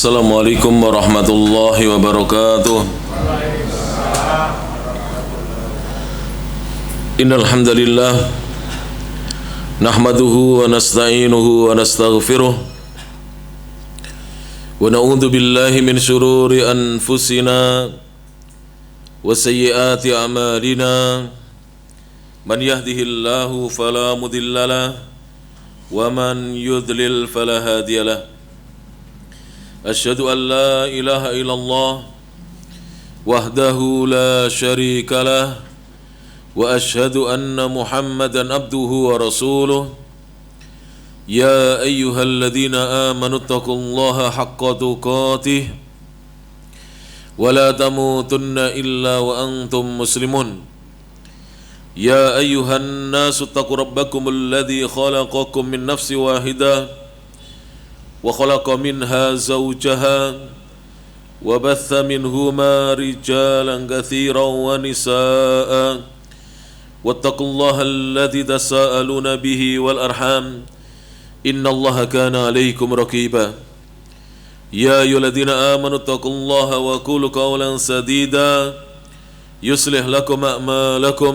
Assalamualaikum warahmatullahi wabarakatuh. Innal hamdalillah nahmaduhu wa nasta'inuhu wa nastaghfiruh wa na'udzu billahi min shururi anfusina wa sayyiati a'malina. Man yahdihillahu fala mudilla lahu wa man yudlil fala hadiya lahu. Asyhadu an la ilaha illallah wahdahu la syarika lah wa asyhadu anna Muhammadan abduhu wa rasuluh. Ya ayyuhalladzina amanu taqullaha haqqa tuqatih wa la tamutunna illa wa antum muslimun. Ya ayyuhan nasu taqu rabbakumul ladzi khalaqakum min nafsin wahidah وخلق منها زوجها وبث منهما رجالا كثيرا ونساء واتقوا الله الذي تساءلون به والأرحام إن الله كان عليكم رقيبا يا أيها الذين آمنوا اتقوا الله وقولوا قولا سديدا يصلح لكم أعمالكم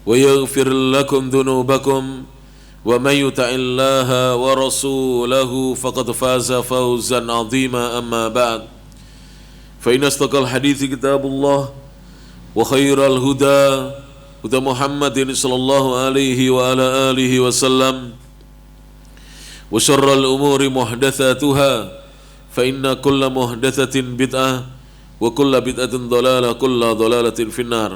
ويغفر لكم ذنوبكم ومن يطع الله ورسوله فقد فاز فوزا عظيما أما بعد فإن أصدق الحديث كتاب الله وخير الهدى هدى محمد صلى الله عليه وعلى آله وسلم وشر الأمور محدثاتها فإن كل محدثة بدعة وكل بدعة ضلالة كل ضلالة في النار.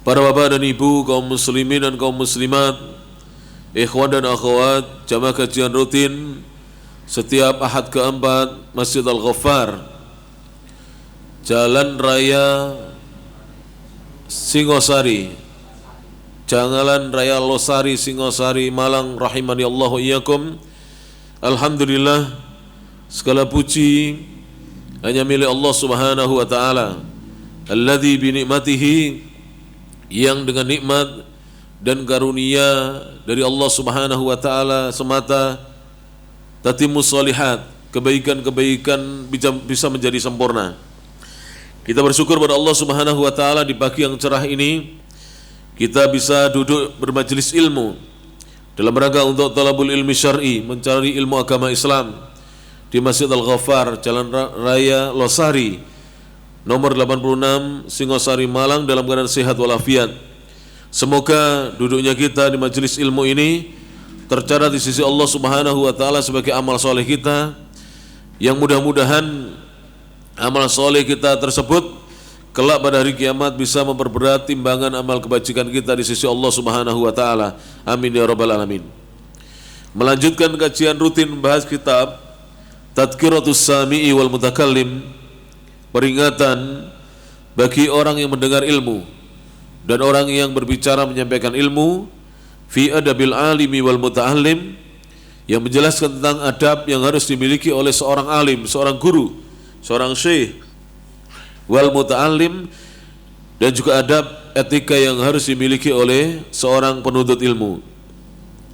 Para bapak dan ibu, kaum muslimin dan kaum muslimat, ikhwan dan akhwat, jamaah kajian rutin setiap Ahad keempat Masjid Al-Ghaffar, Jalan Raya Singosari, Jalan Raya Losari Singosari, Malang, rahimani Allahu iyyakum. Alhamdulillah, segala puji hanya milik Allah Subhanahu wa taala, alladzi bi ni'matihi, yang dengan nikmat dan karunia dari Allah Subhanahu wa taala semata tatimmus shalihat, kebaikan-kebaikan bisa menjadi sempurna. Kita bersyukur pada Allah Subhanahu wa taala di pagi yang cerah ini kita bisa duduk bermajelis ilmu dalam rangka untuk talabul ilmi syar'i, mencari ilmu agama Islam di Masjid Al-Ghaffar, Jalan Raya Losari nomor 86 Singosari, Malang, dalam keadaan sehat walafiat. Semoga duduknya kita di majelis ilmu ini tercatat di sisi Allah Subhanahu wa taala sebagai amal soleh kita, yang mudah-mudahan amal soleh kita tersebut kelak pada hari kiamat bisa memperberat timbangan amal kebajikan kita di sisi Allah Subhanahu wa taala. Amin ya rabbal alamin. Melanjutkan kajian rutin membahas kitab Tadhkiratus Sami'i wal Mutakallim, peringatan bagi orang yang mendengar ilmu dan orang yang berbicara menyampaikan ilmu, fi adabil alimi wal muta'allim, yang menjelaskan tentang adab yang harus dimiliki oleh seorang alim, seorang guru, seorang syekh, wal muta'allim, dan juga adab etika yang harus dimiliki oleh seorang penuntut ilmu.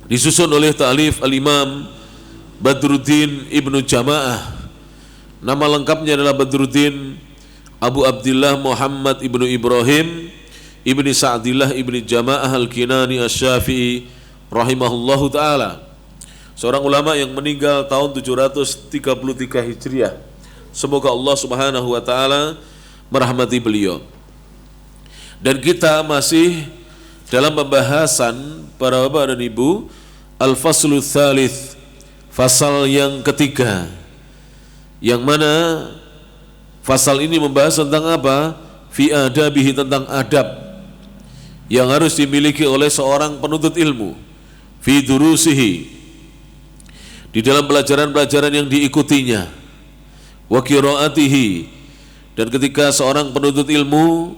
Disusun oleh ta'lif al-Imam Badruddin Ibnu Jamaah. Nama lengkapnya adalah Badruddin Abu Abdillah Muhammad Ibnu Ibrahim Ibni Sa'dillah Ibni Jamaah Al-Kinani Asy-Syafi'i rahimahullahu ta'ala, seorang ulama yang meninggal tahun 733 Hijriah. Semoga Allah Subhanahu wa ta'ala merahmati beliau. Dan kita masih dalam pembahasan para bapak dan ibu Al-Faslu Tsalits, fasal yang ketiga, yang mana fasal ini membahas tentang apa? Fi adabihi, tentang adab yang harus dimiliki oleh seorang penuntut ilmu, fi durusihi, di dalam pelajaran-pelajaran yang diikutinya, wa qiraatihi, dan ketika seorang penuntut ilmu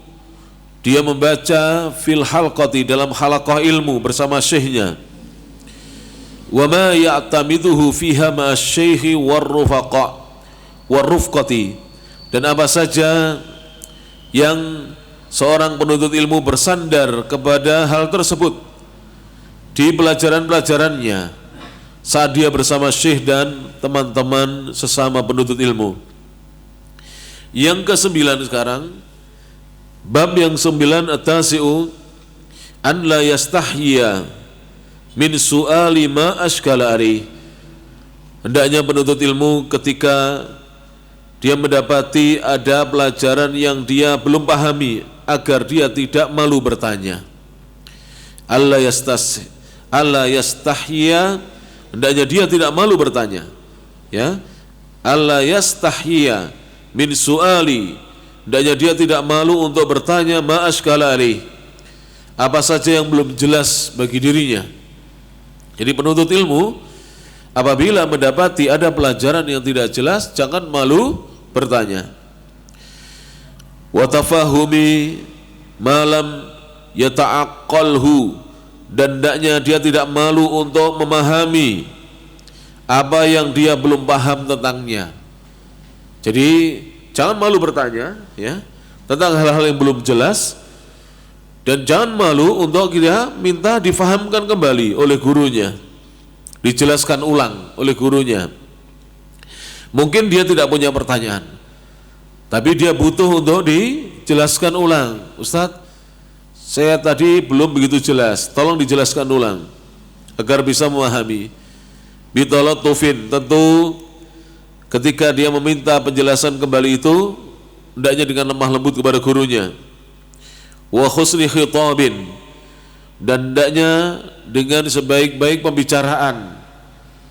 dia membaca fil halqati, dalam halaqah ilmu bersama syekhnya, wa ma ya'tamiduhu fiha ma syekhi warrufaqa warrufqati, dan apa saja yang seorang penuntut ilmu bersandar kepada hal tersebut di pelajaran-pelajarannya saat dia bersama syekh dan teman-teman sesama penuntut ilmu. Yang ke-9 sekarang, bab yang 9, at-tasi'u an la yastahyiya min su'ali ma ashkala alaih. Hendaknya penuntut ilmu ketika dia mendapati ada pelajaran yang dia belum pahami, agar dia tidak malu bertanya. Allah yastahyiya, hendaknya dia tidak malu bertanya. Ya, Allah yastahyiya min su'ali, hendaknya dia tidak malu untuk bertanya ma ashkala alaih, apa saja yang belum jelas bagi dirinya. Jadi penuntut ilmu apabila mendapati ada pelajaran yang tidak jelas, jangan malu bertanya. Wa tafahumi ma lam yata'aqqalhu, dan hendaknya dia tidak malu untuk memahami apa yang dia belum paham tentangnya. Jadi jangan malu bertanya ya tentang hal-hal yang belum jelas, dan jangan malu untuk dia minta difahamkan kembali oleh gurunya, dijelaskan ulang oleh gurunya. Mungkin dia tidak punya pertanyaan, tapi dia butuh untuk dijelaskan ulang. Ustadz, saya tadi belum begitu jelas, tolong dijelaskan ulang agar bisa memahami. Bitolotufin, tentu ketika dia meminta penjelasan kembali itu hendaknya dengan lemah lembut kepada gurunya. Wa husni khitabin, dan hendaknya dengan sebaik-baik pembicaraan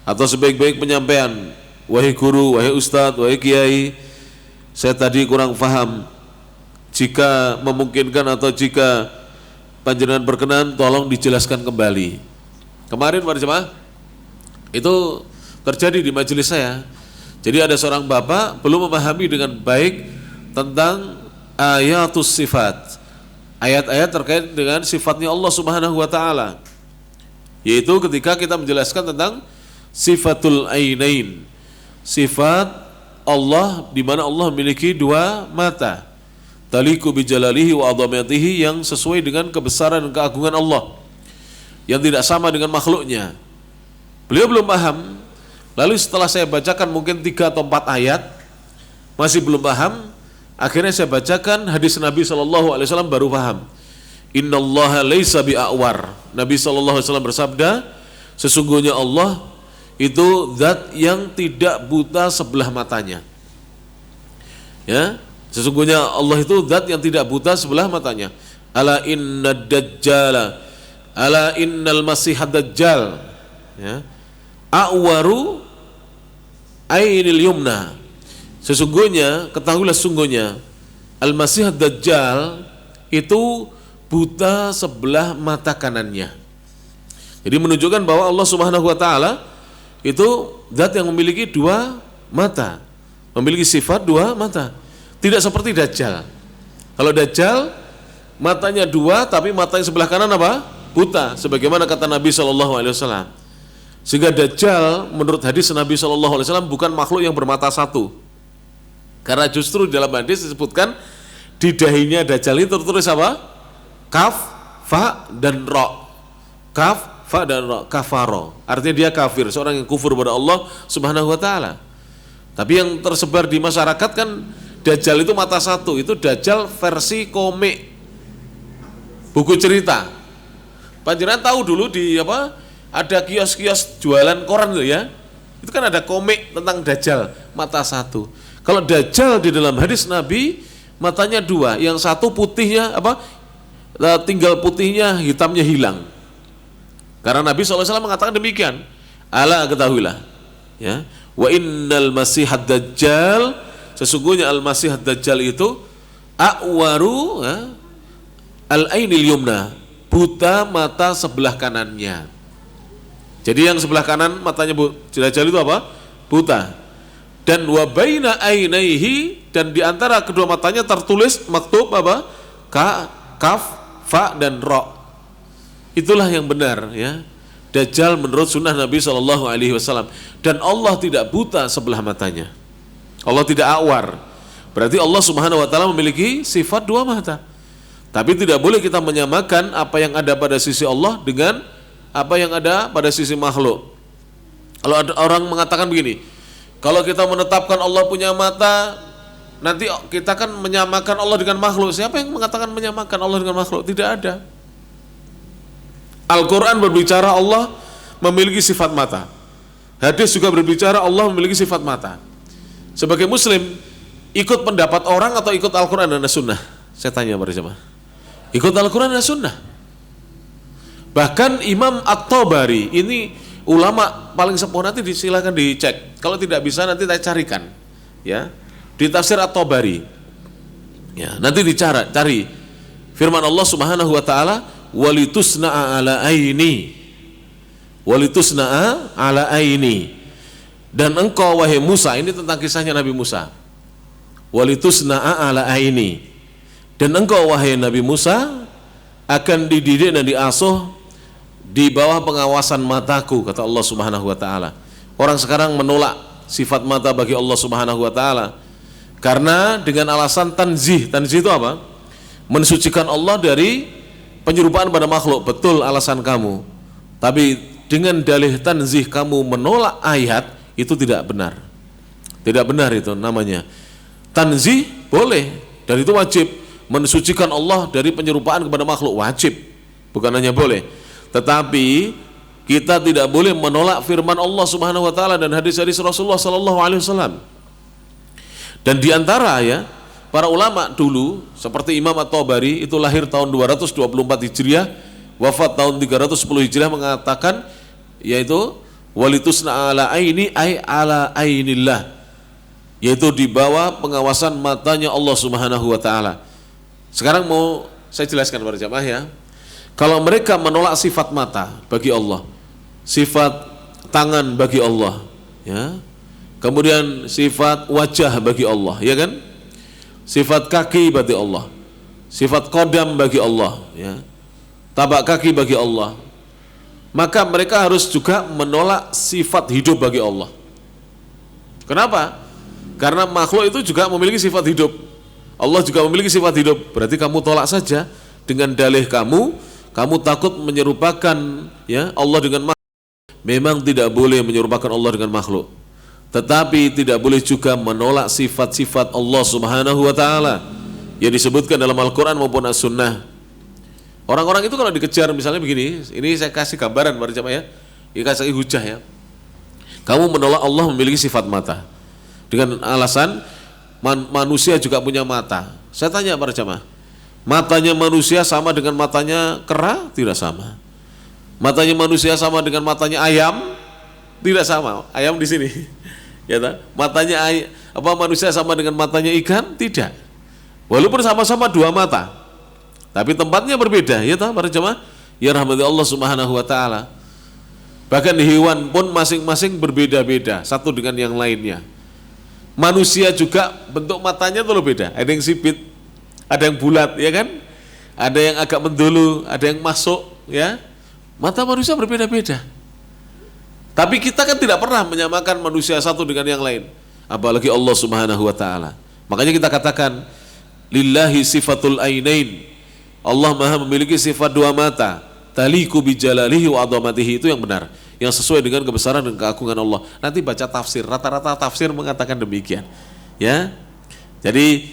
atau sebaik-baik penyampaian. Wahai guru, wahai ustadz, wahai kiai, saya tadi kurang faham. Jika memungkinkan atau jika panjenengan berkenan, tolong dijelaskan kembali. Kemarin para jemaah itu terjadi di majelis saya. Jadi ada seorang bapak belum memahami dengan baik tentang ayatus sifat, ayat-ayat terkait dengan sifatnya Allah Subhanahu wa taala. Yaitu ketika kita menjelaskan tentang sifatul ainain, sifat Allah di mana Allah memiliki dua mata, taliku bijalalihi wa adhamatihi, yang sesuai dengan kebesaran dan keagungan Allah, yang tidak sama dengan makhluknya. Beliau belum paham. Lalu setelah saya bacakan mungkin 3 atau 4 ayat, masih belum paham. Akhirnya saya bacakan hadis Nabi SAW, baru paham. Innallaha laisa bi'awar. Nabi SAW bersabda, sesungguhnya Allah itu zat yang tidak buta sebelah matanya. Ya, sesungguhnya Allah itu zat yang tidak buta sebelah matanya. Ala innad dajjala, ala innal masihad dajjal, ya, a'waru ainil yumna. Sesungguhnya, ketahuilah sungguhnya Al-Masih Ad-Dajjal itu buta sebelah mata kanannya. Jadi menunjukkan bahwa Allah Subhanahu wa taala itu zat yang memiliki 2 mata, memiliki sifat 2 mata. Tidak seperti Dajjal. Kalau Dajjal matanya 2 tapi matanya sebelah kanan apa? Buta, sebagaimana kata Nabi SAW. Sehingga Dajjal menurut hadis Nabi SAW bukan makhluk yang bermata 1. Karena justru dalam hadis disebutkan di dahinya Dajjal itu tertulis apa? Kaf, fa, dan ro. Kaf, fa, dan ro. Kafaro. Artinya dia kafir, seorang yang kufur kepada Allah Subhanahu wa taala. Tapi yang tersebar di masyarakat kan Dajjal itu mata 1. Itu Dajjal versi komik, buku cerita. Panjenengan tahu dulu di apa? Ada kios-kios jualan koran tuh ya. Itu kan ada komik tentang Dajjal, mata 1. Kalau Dajjal di dalam hadis Nabi matanya 2, yang satu putihnya apa? Tinggal putihnya, hitamnya hilang. Karena Nabi SAW mengatakan demikian. Ala, ketahuilah, ya. Wa innal masihad dajjal, sesungguhnya al-masih ad-dajjal itu a'waru, ya, al-ainil yumna, buta mata sebelah kanannya. Jadi yang sebelah kanan matanya Dajjal itu apa? Buta. Dan wa baina ainaihi, dan di antara kedua matanya tertulis maktub apa? Kaf, fa, dan ro. Itulah yang benar, ya. Dajjal menurut sunnah Nabi SAW. Dan Allah tidak buta sebelah matanya. Allah tidak awar. Berarti Allah Subhanahu wa taala memiliki sifat 2 mata. Tapi tidak boleh kita menyamakan apa yang ada pada sisi Allah dengan apa yang ada pada sisi makhluk. Kalau ada orang mengatakan begini, kalau kita menetapkan Allah punya mata, nanti kita kan menyamakan Allah dengan makhluk. Siapa yang mengatakan menyamakan Allah dengan makhluk? Tidak ada. Al-Quran berbicara Allah memiliki sifat mata. Hadis juga berbicara Allah memiliki sifat mata. Sebagai muslim, ikut pendapat orang atau ikut Al-Quran dan Sunnah? Saya tanya pada jemaah. Ikut Al-Quran dan Sunnah. Bahkan Imam At-Tabari, ini ulama paling sepuh, nanti silakan dicek. Kalau tidak bisa nanti saya carikan, ya, di tafsir At-Tabari. Ya, nanti cari firman Allah Subhanahu wa taala, walitusna'a ala aini. Walitusna'a ala aini. Dan engkau wahai Musa, ini tentang kisahnya Nabi Musa. Walitusna'a ala aini. Dan engkau wahai Nabi Musa akan dididik dan diasuh di bawah pengawasan mataku, kata Allah Subhanahu wa taala. Orang sekarang menolak sifat mata bagi Allah Subhanahu wa taala karena dengan alasan tanzih. Tanzih itu apa? Mensucikan Allah dari penyerupaan pada makhluk. Betul alasan kamu. Tapi dengan dalih tanzih kamu menolak ayat, itu tidak benar. Tidak benar itu namanya. Tanzih boleh dan itu wajib. Mensucikan Allah dari penyerupaan kepada makhluk wajib. Bukan hanya boleh. Tetapi kita tidak boleh menolak firman Allah Subhanahu wa taala dan hadis-hadis Rasulullah sallallahu alaihi wasallam. Dan di antara ya para ulama dulu seperti Imam At-Tabari, itu lahir tahun 224 Hijriah, wafat tahun 310 Hijriah, mengatakan yaitu walitusna ala aini ay ala ainillah, yaitu di bawah pengawasan matanya Allah Subhanahu wa taala. Sekarang mau saya jelaskan kepada jamaah ya. Kalau mereka menolak sifat mata bagi Allah, sifat tangan bagi Allah, ya, kemudian sifat wajah bagi Allah, ya kan, sifat kaki bagi Allah, sifat qadam bagi Allah, ya, tapak kaki bagi Allah, maka mereka harus juga menolak sifat hidup bagi Allah. Kenapa? Karena makhluk itu juga memiliki sifat hidup, Allah juga memiliki sifat hidup. Berarti kamu tolak saja dengan dalih kamu takut menyerupakan ya Allah dengan makhluk. Memang tidak boleh menyerupakan Allah dengan makhluk, tetapi tidak boleh juga menolak sifat-sifat Allah Subhanahu wa taala yang disebutkan dalam Al-Quran maupun As-Sunnah. Orang-orang itu kalau dikejar misalnya begini, ini saya kasih gambaran pada jamaah ya, ini kasih hujah ya. Kamu menolak Allah memiliki sifat mata dengan alasan manusia juga punya mata. Saya tanya para jamaah, matanya manusia sama dengan matanya kera? Tidak sama. Matanya manusia sama dengan matanya ayam? Tidak sama. Ayam di sini. Ya tak? Matanya manusia sama dengan matanya ikan? Tidak. Walaupun sama-sama dua mata, tapi tempatnya berbeda, ya tak para jemaah? Ya rahmati Allah Subhanahu wa taala. Bahkan hewan pun masing-masing berbeda-beda satu dengan yang lainnya. Manusia juga bentuk matanya itu beda. Ada yang sipit, ada yang bulat, ya kan? Ada yang agak mendulu, ada yang masuk, ya. Mata manusia berbeda-beda. Tapi kita kan tidak pernah menyamakan manusia satu dengan yang lain, apalagi Allah Subhanahu wa taala. Makanya kita katakan lillahi sifatul ainain. Allah Maha memiliki sifat dua mata. Taliku bijalalihi wa adhamatihi, itu yang benar, yang sesuai dengan kebesaran dan keagungan Allah. Nanti baca tafsir, rata-rata tafsir mengatakan demikian. Ya. Jadi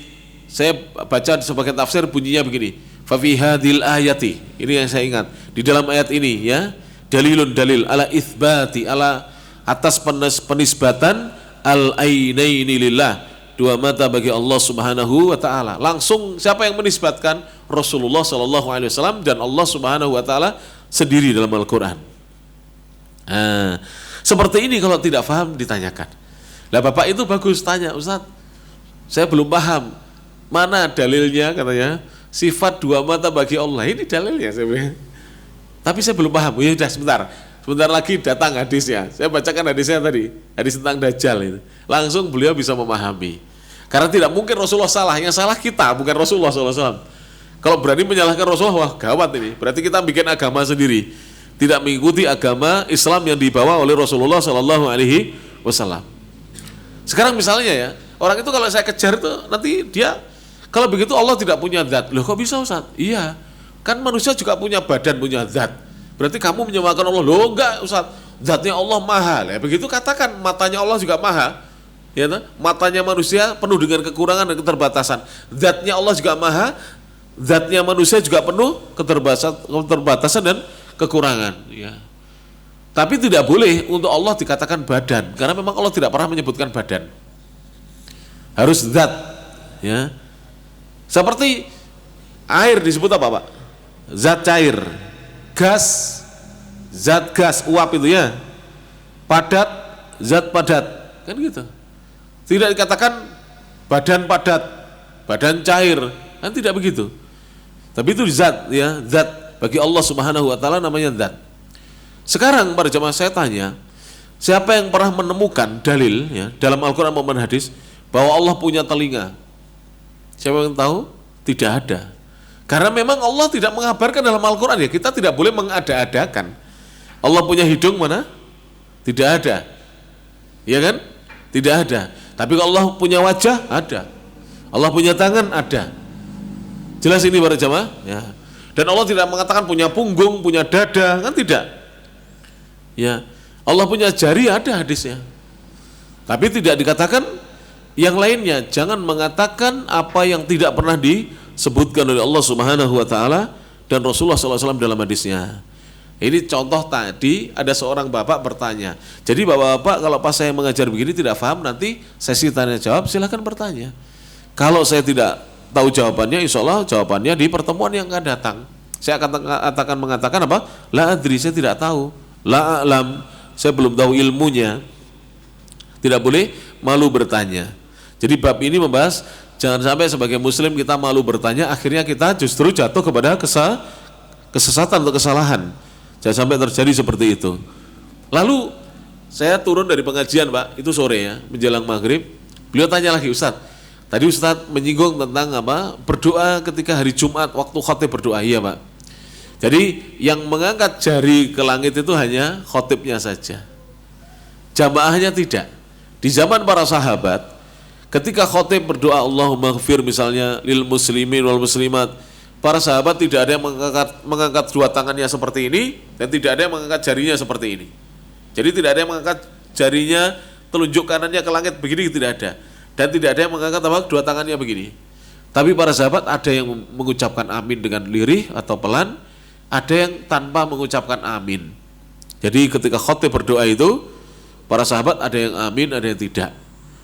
saya baca sebagian tafsir bunyinya begini, fa fi hadhil ayati, ini yang saya ingat, di dalam ayat ini ya, dalilun dalil ala itsbati, ala atas penisbatan al ainaini lillah, dua mata bagi Allah Subhanahu wa taala. Langsung siapa yang menisbatkan? Rasulullah sallallahu alaihi wasallam dan Allah Subhanahu wa taala sendiri dalam Al-Qur'an. Seperti ini kalau tidak paham ditanyakan. Lah Bapak itu bagus tanya, Ustaz, saya belum paham. Mana dalilnya katanya sifat dua mata bagi Allah? Ini dalilnya saya bilang. Tapi saya belum paham. Ya sudah sebentar lagi datang hadisnya. Saya bacakan hadisnya tadi, hadis tentang Dajjal itu. Langsung beliau bisa memahami. Karena tidak mungkin Rasulullah salah, yang salah kita, bukan Rasulullah SAW. Kalau berani menyalahkan Rasulullah, wah gawat ini. Berarti kita bikin agama sendiri, tidak mengikuti agama Islam yang dibawa oleh Rasulullah SAW. Sekarang misalnya ya, orang itu kalau saya kejar itu nanti dia, kalau begitu Allah tidak punya zat. Loh kok bisa Ustaz? Iya, kan manusia juga punya badan, punya zat. Berarti kamu menyamakan Allah. Loh enggak Ustaz, zatnya Allah maha. Ya, begitu katakan matanya Allah juga maha. Ya, matanya manusia penuh dengan kekurangan dan keterbatasan. Zatnya Allah juga maha, zatnya manusia juga penuh keterbatasan dan kekurangan. Ya. Tapi tidak boleh untuk Allah dikatakan badan, karena memang Allah tidak pernah menyebutkan badan. Harus zat. Ya. Seperti air disebut apa, Pak? Zat cair. Gas, zat gas, uap itu ya. Padat, zat padat. Kan gitu. Tidak dikatakan badan padat, badan cair, kan tidak begitu. Tapi itu zat, ya, zat. Bagi Allah Subhanahu wa taala namanya zat. Sekarang para jemaah saya tanya, siapa yang pernah menemukan dalil ya dalam Al-Qur'an maupun hadis bahwa Allah punya telinga? Siapa yang tahu? Tidak ada. Karena memang Allah tidak mengabarkan dalam Al-Qur'an, ya, kita tidak boleh mengada-adakan. Allah punya hidung mana? Tidak ada. Ya kan? Tidak ada. Tapi kalau Allah punya wajah, ada. Allah punya tangan, ada. Jelas ini para jamaah? Ya. Dan Allah tidak mengatakan punya punggung, punya dada, kan tidak. Ya. Allah punya jari, ada hadisnya. Tapi tidak dikatakan yang lainnya. Jangan mengatakan apa yang tidak pernah disebutkan oleh Allah Subhanahu wa taala dan Rasulullah SAW dalam hadisnya. Ini contoh tadi ada seorang bapak bertanya. Jadi bapak-bapak kalau pas saya mengajar begini tidak paham, nanti sesi tanya jawab silahkan bertanya. Kalau saya tidak tahu jawabannya, insya Allah jawabannya di pertemuan yang akan datang. Saya akan mengatakan apa? La adri, saya tidak tahu. La a'lam, saya belum tahu ilmunya. Tidak boleh malu bertanya. Jadi bab ini membahas jangan sampai sebagai muslim kita malu bertanya, akhirnya kita justru jatuh kepada kesesatan atau kesalahan. Jangan sampai terjadi seperti itu. Lalu saya turun dari pengajian, Pak, itu sore ya, menjelang maghrib. Beliau tanya lagi, Ustadz, tadi Ustadz menyinggung tentang apa? Berdoa ketika hari Jumat waktu khotib berdoa. Iya, Pak. Jadi yang mengangkat jari ke langit itu hanya khotibnya saja. Jamaahnya tidak. Di zaman para sahabat, ketika khotib berdoa Allahumma ghfir misalnya lil muslimin wal muslimat, para sahabat tidak ada yang mengangkat dua tangannya seperti ini dan tidak ada yang mengangkat jarinya seperti ini. Jadi tidak ada yang mengangkat jarinya telunjuk kanannya ke langit begini, tidak ada. Dan tidak ada yang mengangkat apa, dua tangannya begini. Tapi para sahabat ada yang mengucapkan amin dengan lirih atau pelan, ada yang tanpa mengucapkan amin. Jadi ketika khotib berdoa itu, para sahabat ada yang amin, ada yang tidak.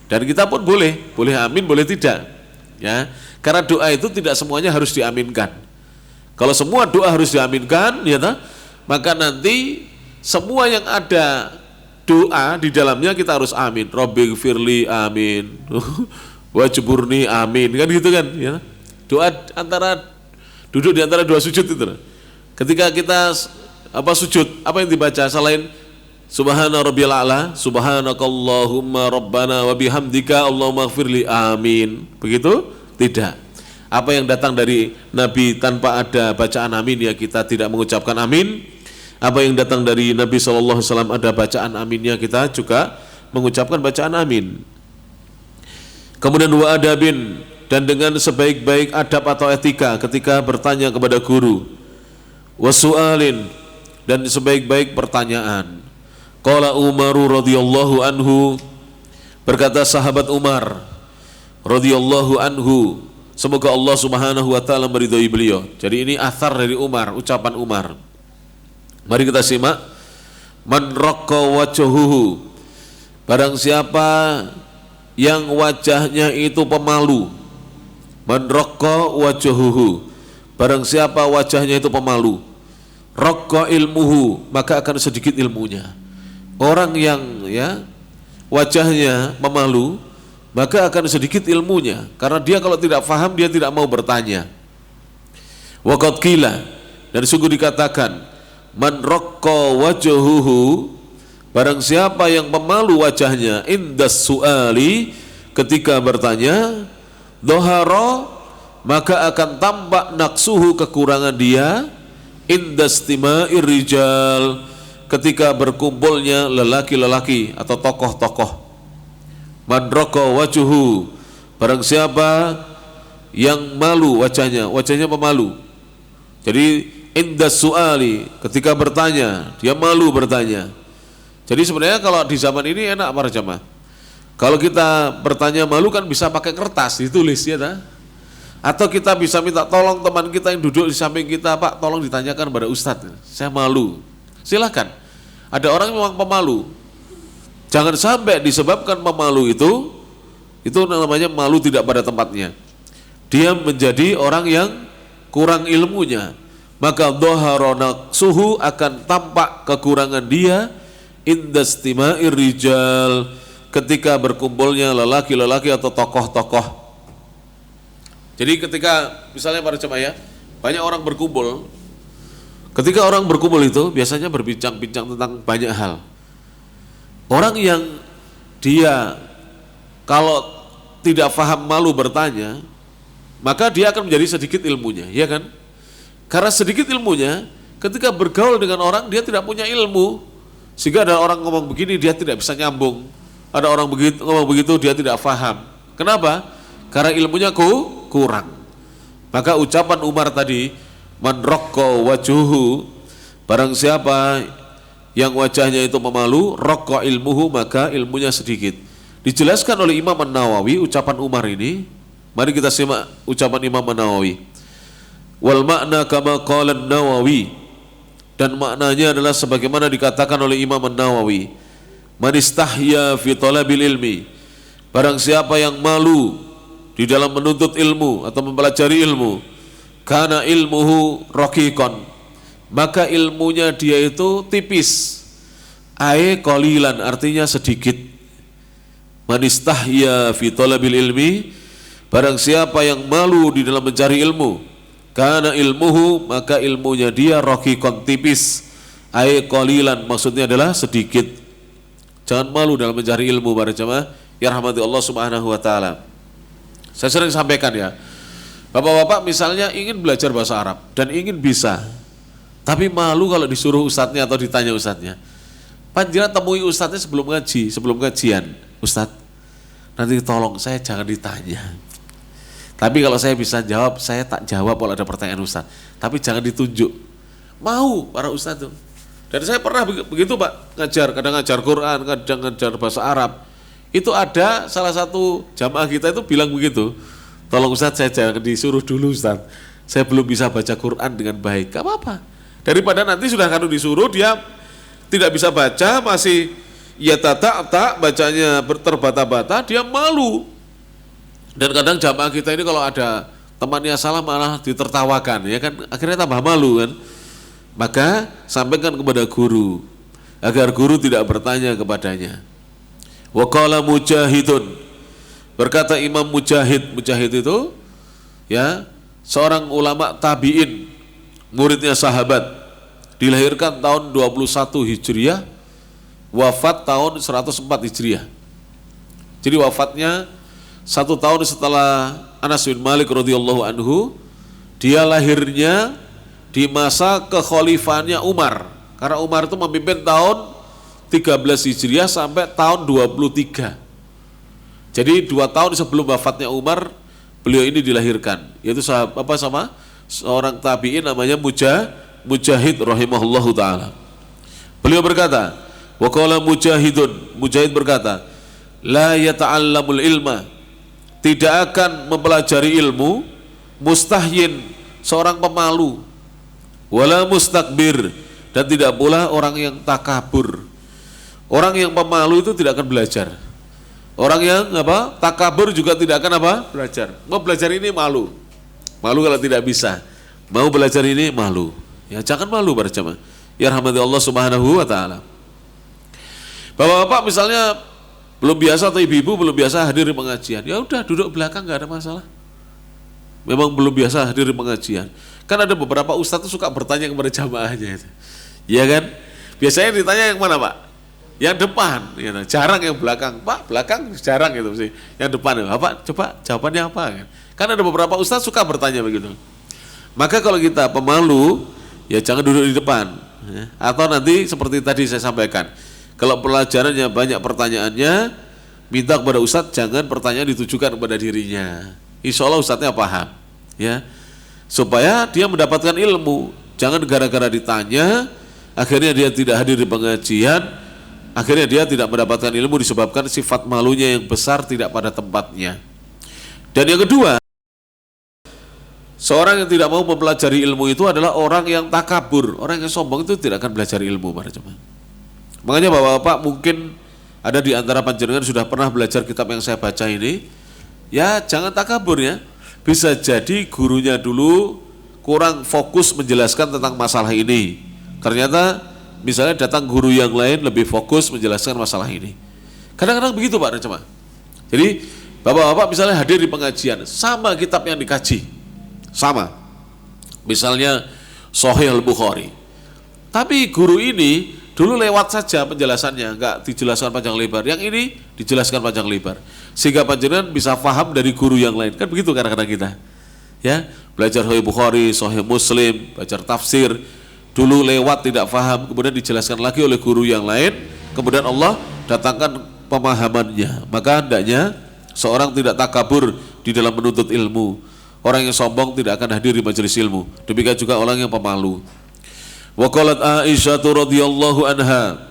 Dan kita pun boleh amin, boleh tidak. Ya, karena doa itu tidak semuanya harus diaminkan. Kalau semua doa harus diaminkan, ya, maka nanti semua yang ada doa di dalamnya kita harus amin. Rabbighfirli amin. Wajburni amin. Kan gitu kan, ya. Doa antara duduk di antara dua sujud itu. Ketika kita sujud, apa yang dibaca selain Subhana rabbiyal a'la, subhanakallahumma rabbana wa bihamdika Allahumma ighfirli amin. Begitu? Tidak. Apa yang datang dari Nabi tanpa ada bacaan amin, ya kita tidak mengucapkan amin. Apa yang datang dari Nabi SAW ada bacaan aminnya, kita juga mengucapkan bacaan amin. Kemudian wa adabin, dan dengan sebaik-baik adab atau etika ketika bertanya kepada guru. Wa su'alin, dan sebaik-baik pertanyaan. Qala Umaru radhiyallahu anhu, berkata sahabat Umar radhiyallahu anhu, semoga Allah Subhanahu wa taala meridhai beliau. Jadi ini athar dari Umar, ucapan Umar. Mari kita simak. Man raqqa wajhuhu, barang siapa yang wajahnya itu pemalu. Man raqqa wajhuhu, barang siapa wajahnya itu pemalu. Raqqa ilmuhu, maka akan sedikit ilmunya. Orang yang wajahnya memalu, maka akan sedikit ilmunya, karena dia kalau tidak faham dia tidak mau bertanya. Wa qad qila, dan sungguh dikatakan, man raqqa wajhuhu, barang siapa yang pemalu wajahnya, indas su'ali, ketika bertanya, dhahara, maka akan tampak naqsuhu, kekurangan dia, indastima'ir rijal, ketika berkumpulnya lelaki-lelaki atau tokoh-tokoh. Man raqqa wajhuhu, barang siapa yang malu wajahnya pemalu. Jadi indas su'ali, ketika bertanya dia malu bertanya. Jadi sebenarnya kalau di zaman ini enak para jamaah. Kalau kita bertanya malu kan bisa pakai kertas ditulis ya tak? Atau kita bisa minta tolong teman kita yang duduk di samping kita, Pak tolong ditanyakan pada Ustadz, saya malu. Silakan. Ada orang yang memang pemalu. Jangan sampai disebabkan pemalu itu namanya malu tidak pada tempatnya. Dia menjadi orang yang kurang ilmunya. Maka dhaharana suhu akan tampak kekurangan dia indastima'ir rijal, ketika berkumpulnya lelaki-lelaki atau tokoh-tokoh. Jadi ketika misalnya para jemaah ya, banyak orang berkumpul. Ketika orang berkumpul itu biasanya berbincang-bincang tentang banyak hal. Orang yang dia kalau tidak paham malu bertanya, maka dia akan menjadi sedikit ilmunya, ya kan? Karena sedikit ilmunya, ketika bergaul dengan orang dia tidak punya ilmu, sehingga ada orang ngomong begini dia tidak bisa nyambung, ada orang ngomong begitu dia tidak paham. Kenapa? Karena ilmunya kurang. Maka ucapan Umar tadi, man raqqa wajuhu, barang siapa yang wajahnya itu memalu, raqqa ilmuhu, maka ilmunya sedikit. Dijelaskan oleh Imam An-Nawawi ucapan Umar ini. Mari kita simak ucapan Imam An-Nawawi. Wal makna kama qala An-Nawawi, dan maknanya adalah sebagaimana dikatakan oleh Imam An-Nawawi, man istahya fi talabil ilmi, barang siapa yang malu di dalam menuntut ilmu atau mempelajari ilmu, kana ilmuhu raqiqan, maka ilmunya dia itu tipis, ai qalilan, artinya sedikit. Man istahya fi talabil ilmi, barang siapa yang malu di dalam mencari ilmu, kana ilmuhu, maka ilmunya dia raqiqan, tipis, ai qalilan, maksudnya adalah sedikit. Jangan malu dalam mencari ilmu para jemaah ya rahmati Allah Subhanahu wa taala. Saya sering sampaikan ya, bapak-bapak misalnya ingin belajar bahasa Arab dan ingin bisa, tapi malu kalau disuruh ustadznya atau ditanya ustadznya. Panjenengan temui ustadznya sebelum ngaji, sebelum kajian, Ustadz nanti tolong saya jangan ditanya. Tapi kalau saya bisa jawab, saya tak jawab kalau ada pertanyaan ustadz. Tapi jangan ditunjuk. Mau para ustadz tuh. Dan saya pernah begitu Pak, ngajar, kadang ngajar Quran, kadang ngajar bahasa Arab. Itu ada salah satu jamaah kita itu bilang begitu, tolong Ustadz saya jangan disuruh dulu Ustadz, saya belum bisa baca Quran dengan baik. Gak apa-apa, daripada nanti sudah kan disuruh dia tidak bisa baca, masih ya tak bacanya terbata-bata, dia malu. Dan kadang jamaah kita ini kalau ada temannya salah malah ditertawakan, ya kan, akhirnya tambah malu kan. Maka sampaikan kepada guru agar guru tidak bertanya kepadanya. Wa qala Mujahidun, berkata Imam Mujahid, Mujahid itu ya seorang ulama tabi'in, muridnya sahabat, dilahirkan tahun 21 Hijriah, wafat tahun 104 Hijriah. Jadi wafatnya 1 tahun setelah Anas bin Malik radhiyallahu anhu. Dia lahirnya di masa kekhalifahannya Umar, karena Umar itu memimpin tahun 13 Hijriah sampai tahun 23. Jadi 2 tahun sebelum wafatnya Umar, beliau ini dilahirkan. Yaitu sama seorang tabi'in namanya Mujahid rahimahullahu ta'ala. Beliau berkata, wa qala Mujahidun, Mujahid berkata, la yata'allamul ilma, tidak akan mempelajari ilmu, mustahyin, seorang pemalu, wala mustakbir, dan tidak pula orang yang takabur. Orang yang pemalu itu tidak akan belajar. Orang yang takabur juga tidak akan belajar. Mau belajar ini malu. Malu kalau tidak bisa. Mau belajar ini malu. Ya jangan malu para jemaah. Ya rahmati Allah Subhanahu wa taala. Bapak-bapak misalnya belum biasa atau ibu-ibu belum biasa hadir di pengajian. Ya udah duduk belakang, enggak ada masalah. Memang belum biasa hadir di pengajian. Kan ada beberapa ustadz tuh suka bertanya kepada jamaahnya itu. Ya kan? Biasanya ditanya yang mana, Pak? Yang depan, ya, jarang yang belakang. Pak, belakang jarang itu sih. Yang depan, Bapak coba jawabannya apa? Kan ada beberapa ustadz suka bertanya begitu. Maka kalau kita pemalu, ya jangan duduk di depan. Ya. Atau nanti seperti tadi saya sampaikan, kalau pelajarannya banyak pertanyaannya, minta kepada ustadz jangan pertanyaan ditujukan kepada dirinya. Insya Allah ustadznya paham, ya, supaya dia mendapatkan ilmu. Jangan gara-gara ditanya, akhirnya dia tidak hadir di pengajian, akhirnya dia tidak mendapatkan ilmu disebabkan sifat malunya yang besar tidak pada tempatnya. Dan yang kedua, seorang yang tidak mau mempelajari ilmu itu adalah orang yang takabur. Orang yang sombong itu tidak akan belajar ilmu, para jemaah. Makanya bapak-bapak mungkin ada di antara panjenengan sudah pernah belajar kitab yang saya baca ini. Ya jangan takabur ya. Bisa jadi gurunya dulu kurang fokus menjelaskan tentang masalah ini. Ternyata misalnya datang guru yang lain lebih fokus menjelaskan masalah ini. Kadang-kadang begitu Pak Jemaah. Jadi bapak-bapak misalnya hadir di pengajian, sama kitab yang dikaji, sama. Misalnya Sahih Al-Bukhari. Tapi guru ini dulu lewat saja penjelasannya, enggak dijelaskan panjang lebar. Yang ini dijelaskan panjang lebar. Sehingga panjenengan bisa paham dari guru yang lain. Kan begitu kadang-kadang kita. Ya, belajar Sahih Bukhari, Sahih Muslim, belajar tafsir, dulu lewat tidak paham, kemudian dijelaskan lagi oleh guru yang lain, kemudian Allah datangkan pemahamannya. Maka hendaknya seorang tidak takabur di dalam menuntut ilmu. Orang yang sombong tidak akan hadir di majelis ilmu. Demikian juga orang yang pemalu. Wa qalat Aisyah radhiyallahu anha,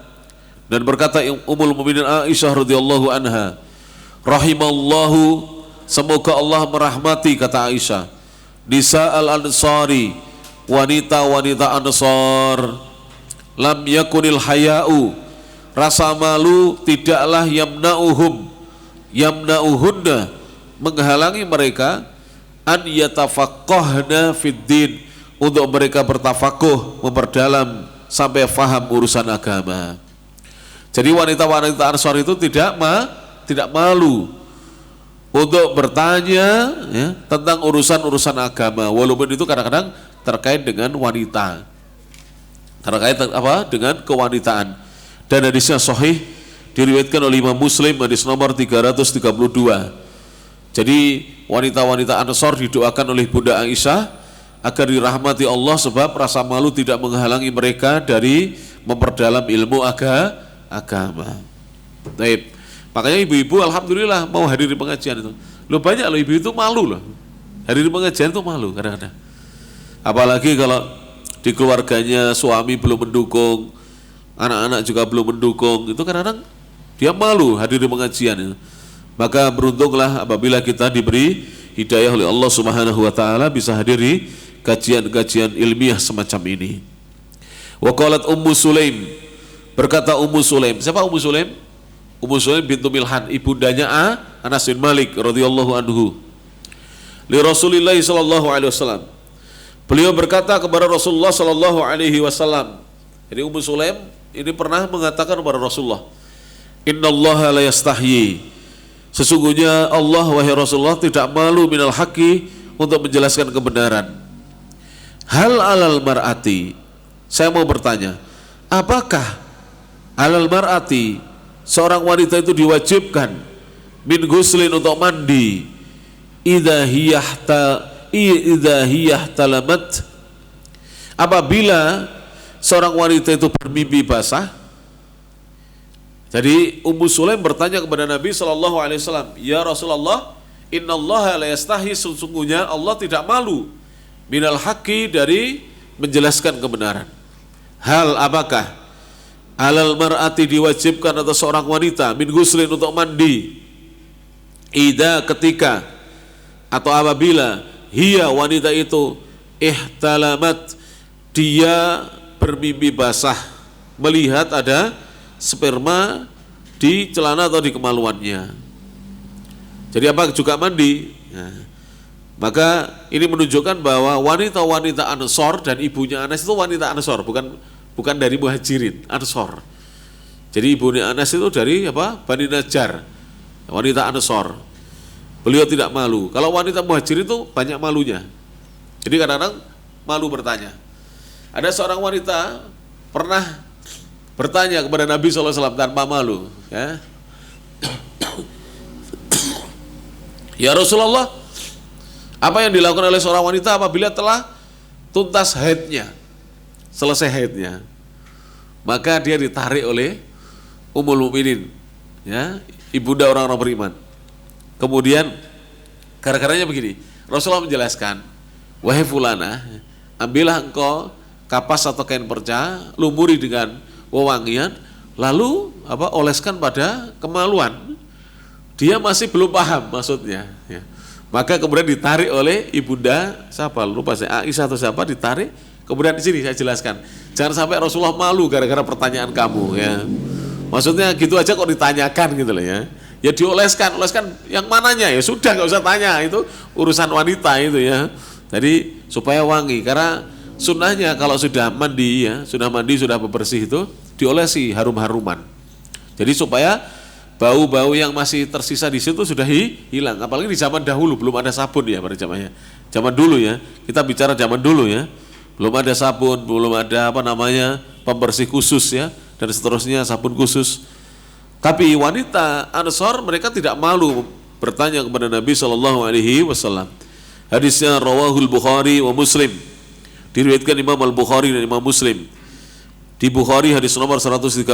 dan berkata Ummul Mukminin Aisyah radhiyallahu anha, rahimallahu, semoga Allah merahmati, kata Aisyah, nisa al-ansari, wanita-wanita Ansar, lam yakunil haya'u, rasa malu tidaklah yamna'uhunna, menghalangi mereka, an yatafaqqahna fid din, untuk mereka bertafakuh, memperdalam sampai faham urusan agama. Jadi wanita-wanita Ansar itu tidak malu untuk bertanya ya, tentang urusan-urusan agama, walaupun itu kadang-kadang terkait dengan wanita, terkait apa? Dengan kewanitaan. Dan hadisnya sahih, diriwayatkan oleh Imam Muslim, hadis nomor 332. Jadi wanita-wanita Ansar didoakan oleh Bunda Aisyah agar dirahmati Allah, sebab rasa malu tidak menghalangi mereka dari memperdalam ilmu agama. Baik. Makanya ibu-ibu alhamdulillah mau hadir di pengajian itu. Loh, banyak loh ibu itu malu loh. Hadir di pengajian itu malu kadang-kadang. Apalagi kalau di keluarganya suami belum mendukung, anak-anak juga belum mendukung, itu kadang-kadang dia malu hadir di pengajian itu. Maka beruntunglah apabila kita diberi hidayah oleh Allah Subhanahu wa taala bisa hadir di kajian-kajian ilmiah semacam ini. Wa qalat Ummu Sulaim, berkata Ummu Sulaim. Siapa Ummu Sulaim? Ummu Sulaim bintu Milhan, ibundanya Anas bin Malik radhiyallahu anhu. Li Rasulillah sallallahu alaihi wasallam. Beliau berkata kepada Rasulullah sallallahu alaihi wasallam. Jadi Ummu Sulaim ini pernah mengatakan kepada Rasulullah, "Innallaha la yastahyi." Sesungguhnya Allah, wahai Rasulullah, tidak malu minal haqqi, untuk menjelaskan kebenaran. Hal alal mar'ati, saya mau bertanya, apakah alal mar'ati, seorang wanita itu diwajibkan min ghuslin, untuk mandi, idza hiyah talamat, apabila seorang wanita itu bermimpi basah. Jadi Ummu Sulaim bertanya kepada Nabi SAW, ya Rasulullah, innallaha la yastahi, sesungguhnya Allah tidak malu minal haqqi, dari menjelaskan kebenaran. Hal apakah alal mar'ati, diwajibkan atas seorang wanita, min ghuslin, untuk mandi, idza, ketika, atau apabila, hiya, wanita itu, ihtalamat, dia bermimpi basah, melihat ada sperma di celana atau di kemaluannya. Jadi apa? Juga mandi. Nah, maka ini menunjukkan bahwa wanita-wanita Ansor dan ibunya Anas itu wanita Ansor, bukan dari Muhajirin, Ansor. Jadi ibunya Anas itu dari apa? Bani Najjar, wanita Ansor. Beliau tidak malu. Kalau wanita Muhajirin itu banyak malunya. Jadi kadang-kadang malu bertanya. Ada seorang wanita pernah bertanya kepada Nabi SAW tanpa malu, ya. Ya Rasulullah, apa yang dilakukan oleh seorang wanita apabila telah tuntas haidnya, selesai haidnya? Maka dia ditarik oleh Ummul Mukminin, ya, ibunda orang-orang beriman. Kemudian gara-garanya begini, Rasulullah menjelaskan, wahai fulana, ambillah engkau kapas atau kain perca, lumuri dengan wewangian, lalu oleskan pada kemaluan. Dia masih belum paham maksudnya, ya. Maka kemudian ditarik oleh ibunda siapa, lupa saya, Aisyah atau siapa, ditarik. Kemudian di sini saya jelaskan, jangan sampai Rasulullah malu gara-gara pertanyaan kamu, ya. Maksudnya gitu aja kok ditanyakan gitu loh, ya. Ya oleskan yang mananya, ya sudah, nggak usah tanya, itu urusan wanita itu, ya. Jadi supaya wangi, karena sunnahnya kalau sudah mandi, ya, sudah bebersih itu diolesi harum-haruman. Jadi supaya bau-bau yang masih tersisa di situ sudah hilang. Apalagi di zaman dahulu belum ada sabun, ya, pada zamannya. Zaman dulu, ya. Kita bicara zaman dulu, ya. Belum ada sabun, belum ada pembersih khusus, ya, dan seterusnya, sabun khusus. Tapi wanita Ansor mereka tidak malu bertanya kepada Nabi SAW. Hadisnya rawahul Bukhari wa Muslim. Diriwayatkan Imam Al-Bukhari dan Imam Muslim. Di Bukhari hadis nomor 130,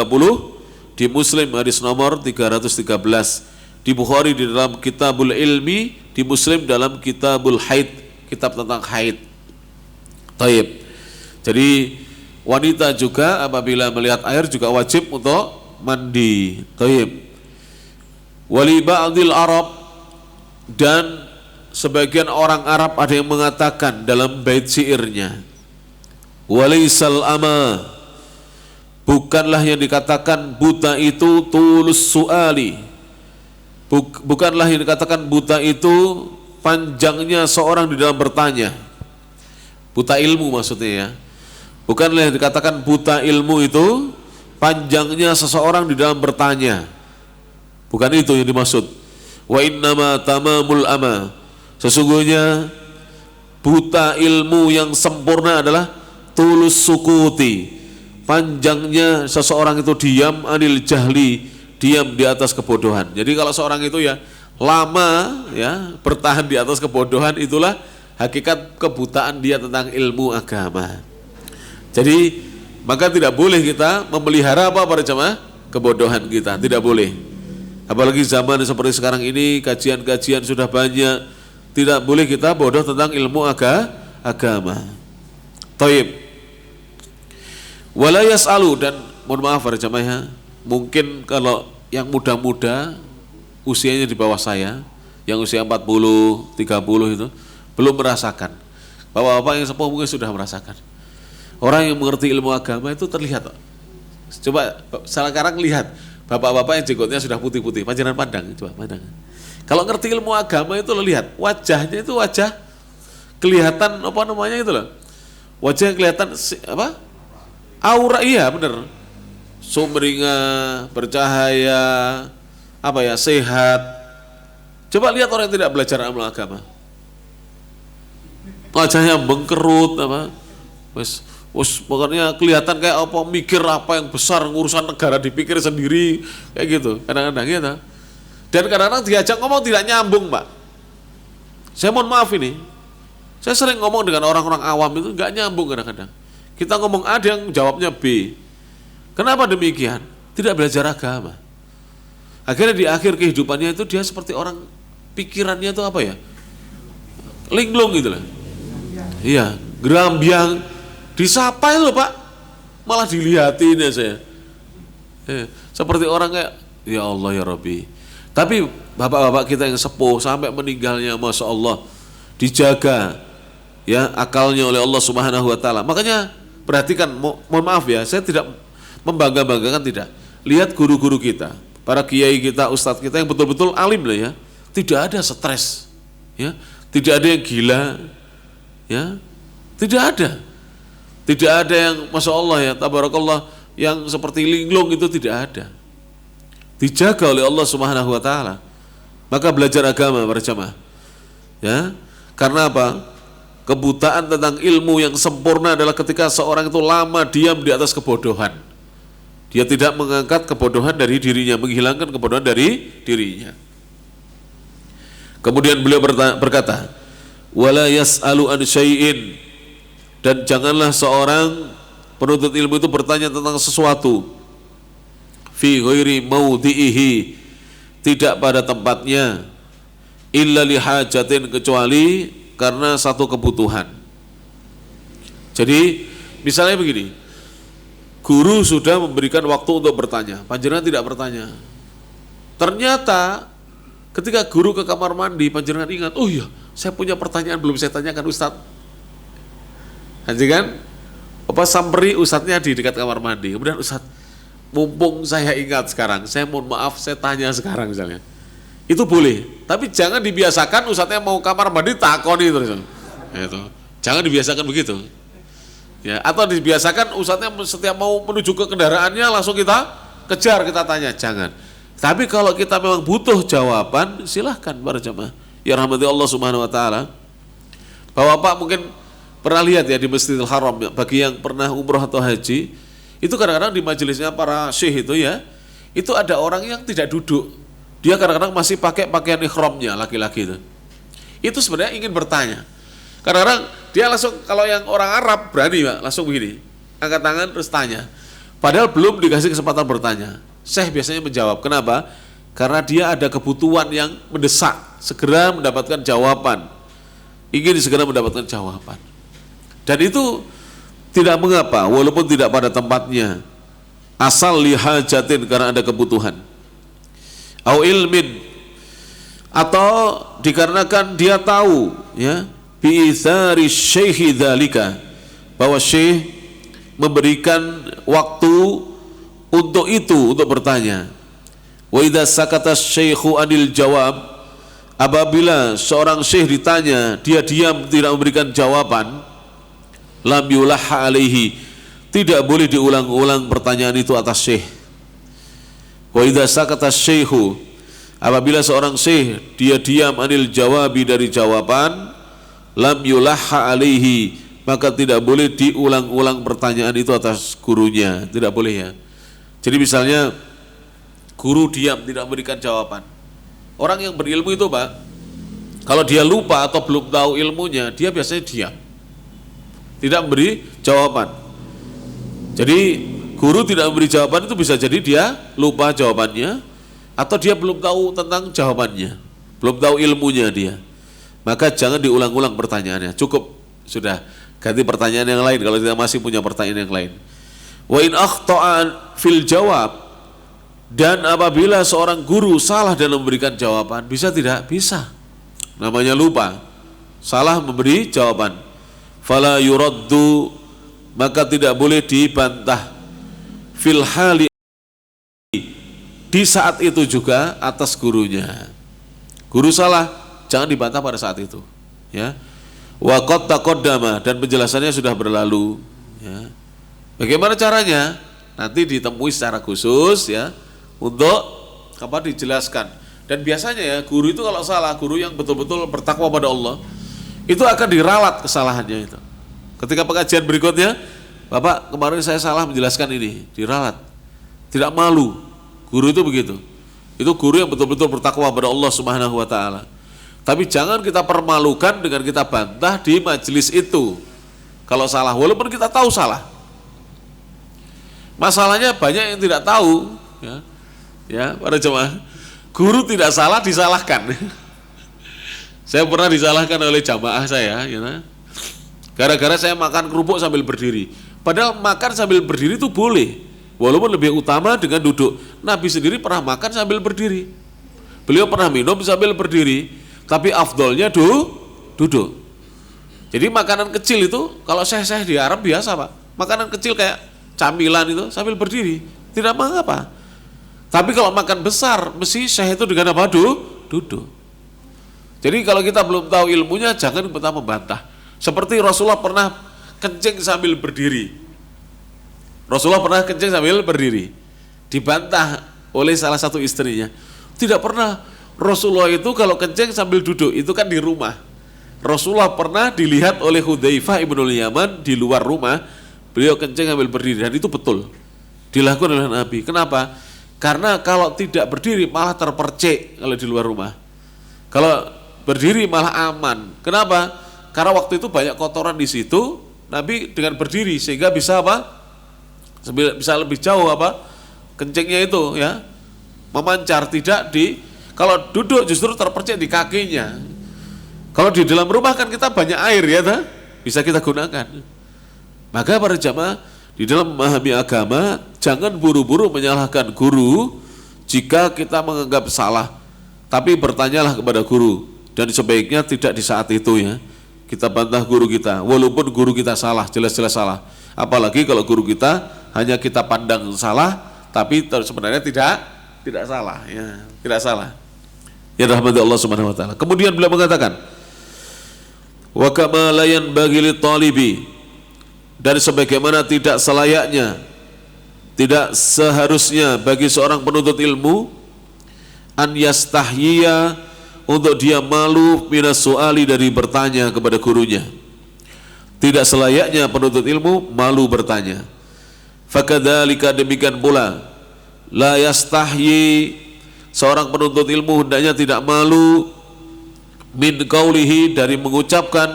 di Muslim hadis nomor 313. Di Bukhari di dalam Kitabul Ilmi, di Muslim dalam Kitabul Haid, kitab tentang haid. Taib. Jadi wanita juga apabila melihat air juga wajib untuk mandi. Taib. Wali ba'dil Arab, dan sebagian orang Arab ada yang mengatakan dalam bait syairnya, walaisal ama, bukanlah yang dikatakan buta itu tulus su'ali, bukanlah yang dikatakan buta itu panjangnya seorang di dalam bertanya, buta ilmu maksudnya, ya. Bukanlah yang dikatakan buta ilmu itu panjangnya seseorang di dalam bertanya, bukan itu yang dimaksud. Wa innama tamamul ama, sesungguhnya buta ilmu yang sempurna adalah tulus sukuti, panjangnya seseorang itu diam anil jahli, diam di atas kebodohan. Jadi kalau seorang itu, ya, lama, ya, bertahan di atas kebodohan, itulah hakikat kebutaan dia tentang ilmu agama. Jadi maka tidak boleh kita memelihara para jamaah kebodohan kita, tidak boleh. Apalagi zaman seperti sekarang ini, kajian-kajian sudah banyak, tidak boleh kita bodoh tentang ilmu agama. Taib. Wala yas'alu, dan mohon maaf para jamaah, mungkin kalau yang muda-muda usianya di bawah saya, yang usia 40, 30 itu belum merasakan. Bapak-bapak yang sepuh mungkin sudah merasakan. Orang yang mengerti ilmu agama itu terlihat. Coba sekarang lihat bapak-bapak yang jenggotnya sudah putih-putih, panjenengan pandang, coba pandang. Kalau ngerti ilmu agama itu lo lihat wajahnya itu wajah kelihatan itu loh. Wajah kelihatan aura, iya bener. Sumringah, bercahaya, sehat. Coba lihat orang yang tidak belajar ilmu agama. Wajahnya bengkerut, pokoknya kelihatan kayak mikir apa yang besar, urusan negara dipikir sendiri, kayak gitu, kadang-kadang gitu. Dan kadang-kadang diajak ngomong tidak nyambung, Pak. Saya mohon maaf ini, saya sering ngomong dengan orang-orang awam itu nggak nyambung kadang-kadang. Kita ngomong A, dia yang jawabnya B. Kenapa demikian? Tidak belajar agama. Akhirnya di akhir kehidupannya itu dia seperti orang, pikirannya itu linglung gitu lah. Iya, gerambiang, disapa itu Pak, malah dilihatin ya saya. Seperti orang kayak, ya Allah ya Rabbi. Tapi bapak-bapak kita yang sepuh sampai meninggalnya, Masya Allah, dijaga, ya, akalnya oleh Allah Subhanahu Wa Taala. Makanya perhatikan, mohon maaf ya, saya tidak membangga-banggakan, tidak. Lihat guru-guru kita, para kiai kita, ustadz kita yang betul-betul alim lah ya, tidak ada stres, ya, tidak ada yang gila, ya, tidak ada yang Masya Allah ya, tabarakallah, yang seperti linglung itu tidak ada. Dijaga oleh Allah Subhanahu Wa Taala. Maka belajar agama para jamaah, ya, karena apa? Kebutaan tentang ilmu yang sempurna adalah ketika seorang itu lama diam di atas kebodohan. Dia tidak mengangkat kebodohan dari dirinya, menghilangkan kebodohan dari dirinya. Kemudian beliau berkata, wala yas'alu an syai'in, dan janganlah seorang penuntut ilmu itu bertanya tentang sesuatu fi ghairi maudhi'ihi, tidak pada tempatnya, illa li hajatin, kecuali karena satu kebutuhan. Jadi misalnya begini, Guru sudah memberikan waktu untuk bertanya, panjenengan tidak bertanya. Ternyata ketika guru ke kamar mandi, panjenengan ingat, oh iya, saya punya pertanyaan belum saya tanyakan Ustadz. Kan? Samperi Ustadznya di dekat kamar mandi. Kemudian Ustadz, mumpung saya ingat sekarang, saya mohon maaf, saya tanya sekarang misalnya. Itu boleh, tapi jangan dibiasakan Ustadznya mau kamar mandi takoni terus. Itu. Jangan dibiasakan begitu. Ya, atau dibiasakan Ustadznya setiap mau menuju ke kendaraannya langsung kita kejar, kita tanya, jangan. Tapi kalau kita memang butuh jawaban, silahkan para jemaah. Ya rahmati Allah Subhanahu wa taala. Bapak mungkin pernah lihat ya di Masjidil Haram ya, bagi yang pernah umroh atau haji, itu kadang-kadang di majelisnya para syekh itu ya, itu ada orang yang tidak duduk. Dia kadang-kadang masih pakai pakaian ihramnya, laki-laki itu. Itu sebenarnya ingin bertanya. Kadang-kadang dia langsung, kalau yang orang Arab berani Pak, langsung begini, angkat tangan terus tanya. Padahal belum dikasih kesempatan bertanya. Syekh biasanya menjawab. Kenapa? Karena dia ada kebutuhan yang mendesak, segera mendapatkan jawaban. Ingin segera mendapatkan jawaban. Dan itu tidak mengapa, walaupun tidak pada tempatnya. Asal lihajatin, karena ada kebutuhan. Au ilmin, atau dikarenakan dia tahu ya, bi'ithari syekhi dzalika, bahwa syekh memberikan waktu untuk itu, untuk bertanya. Wa idza sakata syaikhu anil jawab, apabila seorang syekh ditanya dia diam tidak memberikan jawaban, lam yulaha alaihi, tidak boleh diulang-ulang pertanyaan itu atas syekh. Wa idza sakata syaikhu, apabila seorang syekh dia diam anil jawabi, dari jawaban, lam yulaha alaihi, maka tidak boleh diulang-ulang pertanyaan itu atas gurunya, tidak boleh ya. Jadi misalnya guru diam tidak memberikan jawaban. Orang yang berilmu itu Pak, kalau dia lupa atau belum tahu ilmunya, dia biasanya diam, tidak memberi jawaban. Jadi guru tidak memberi jawaban itu bisa jadi dia lupa jawabannya, atau dia belum tahu tentang jawabannya, belum tahu ilmunya dia. Maka jangan diulang-ulang pertanyaannya, cukup sudah, ganti pertanyaan yang lain kalau kita masih punya pertanyaan yang lain. Wa in akhta'a fil jawab, dan apabila seorang guru salah dalam memberikan jawaban, bisa tidak? Bisa. Namanya lupa, salah memberi jawaban. Fala yuraddu, maka tidak boleh dibantah. Fil hali, di saat itu juga atas gurunya. Guru salah, jangan dibantah pada saat itu. Ya. Wa qad taqaddama, dan penjelasannya sudah berlalu. Ya. Bagaimana caranya? Nanti ditemui secara khusus ya, untuk dijelaskan. Dan biasanya ya guru itu kalau salah, guru yang betul-betul bertakwa pada Allah, itu akan diralat kesalahannya itu. Ketika pengajian berikutnya, Bapak kemarin saya salah menjelaskan ini, diralat. Tidak malu. Guru itu begitu. Itu guru yang betul-betul bertakwa pada Allah Subhanahu wa taala. Tapi jangan kita permalukan dengan kita bantah di majelis itu kalau salah, walaupun kita tahu salah. Masalahnya banyak yang tidak tahu, ya para jemaah. Guru tidak salah disalahkan. Saya pernah disalahkan oleh jamaah saya, ya. Gara-gara saya makan kerupuk sambil berdiri. Padahal makan sambil berdiri itu boleh, walaupun lebih utama dengan duduk. Nabi sendiri pernah makan sambil berdiri. Beliau pernah minum sambil berdiri, tapi afdolnya duduk. Jadi makanan kecil itu, kalau saya di Arab biasa Pak, makanan kecil kayak camilan itu sambil berdiri, tidak mengapa. Tapi kalau makan besar, mesti syekh itu dengan apa? Duduk. Jadi kalau kita belum tahu ilmunya, jangan kita membantah. Seperti Rasulullah pernah kencing sambil berdiri. Rasulullah pernah kencing sambil berdiri, dibantah oleh salah satu istrinya. Tidak pernah. Rasulullah itu kalau kencing sambil duduk, itu kan di rumah. Rasulullah pernah dilihat oleh Hudzaifah ibnul Yaman di luar rumah, beliau kencing sambil berdiri, dan itu betul dilakukan oleh Nabi. Kenapa? Karena kalau tidak berdiri malah terpercik kalau di luar rumah. Kalau berdiri malah aman. Kenapa? Karena waktu itu banyak kotoran di situ, Nabi dengan berdiri sehingga bisa apa? Bisa lebih jauh apa? Kencingnya itu ya memancar, tidak di, kalau duduk justru terpercik di kakinya. Kalau di dalam rumah kan kita banyak air ya, bisa kita gunakan. Maka para jamaah di dalam memahami agama, jangan buru-buru menyalahkan guru jika kita menganggap salah. Tapi bertanyalah kepada guru, dan sebaiknya tidak di saat itu ya. Kita bantah guru kita, walaupun guru kita salah, jelas-jelas salah. Apalagi kalau guru kita hanya kita pandang salah, tapi sebenarnya tidak salah ya, tidak salah. Ya rahmati Allah Subhanahu wa taala. Kemudian beliau mengatakan, wa kama la yanbaghi lit-talibi, dan sebagaimana tidak selayaknya, tidak seharusnya bagi seorang penuntut ilmu an yastahyiya, untuk dia malu minas su'ali, dari bertanya kepada gurunya. Tidak selayaknya penuntut ilmu malu bertanya. Fakadzalika, demikian pula, la yastahyi, seorang penuntut ilmu hendaknya tidak malu min qaulihi, dari mengucapkan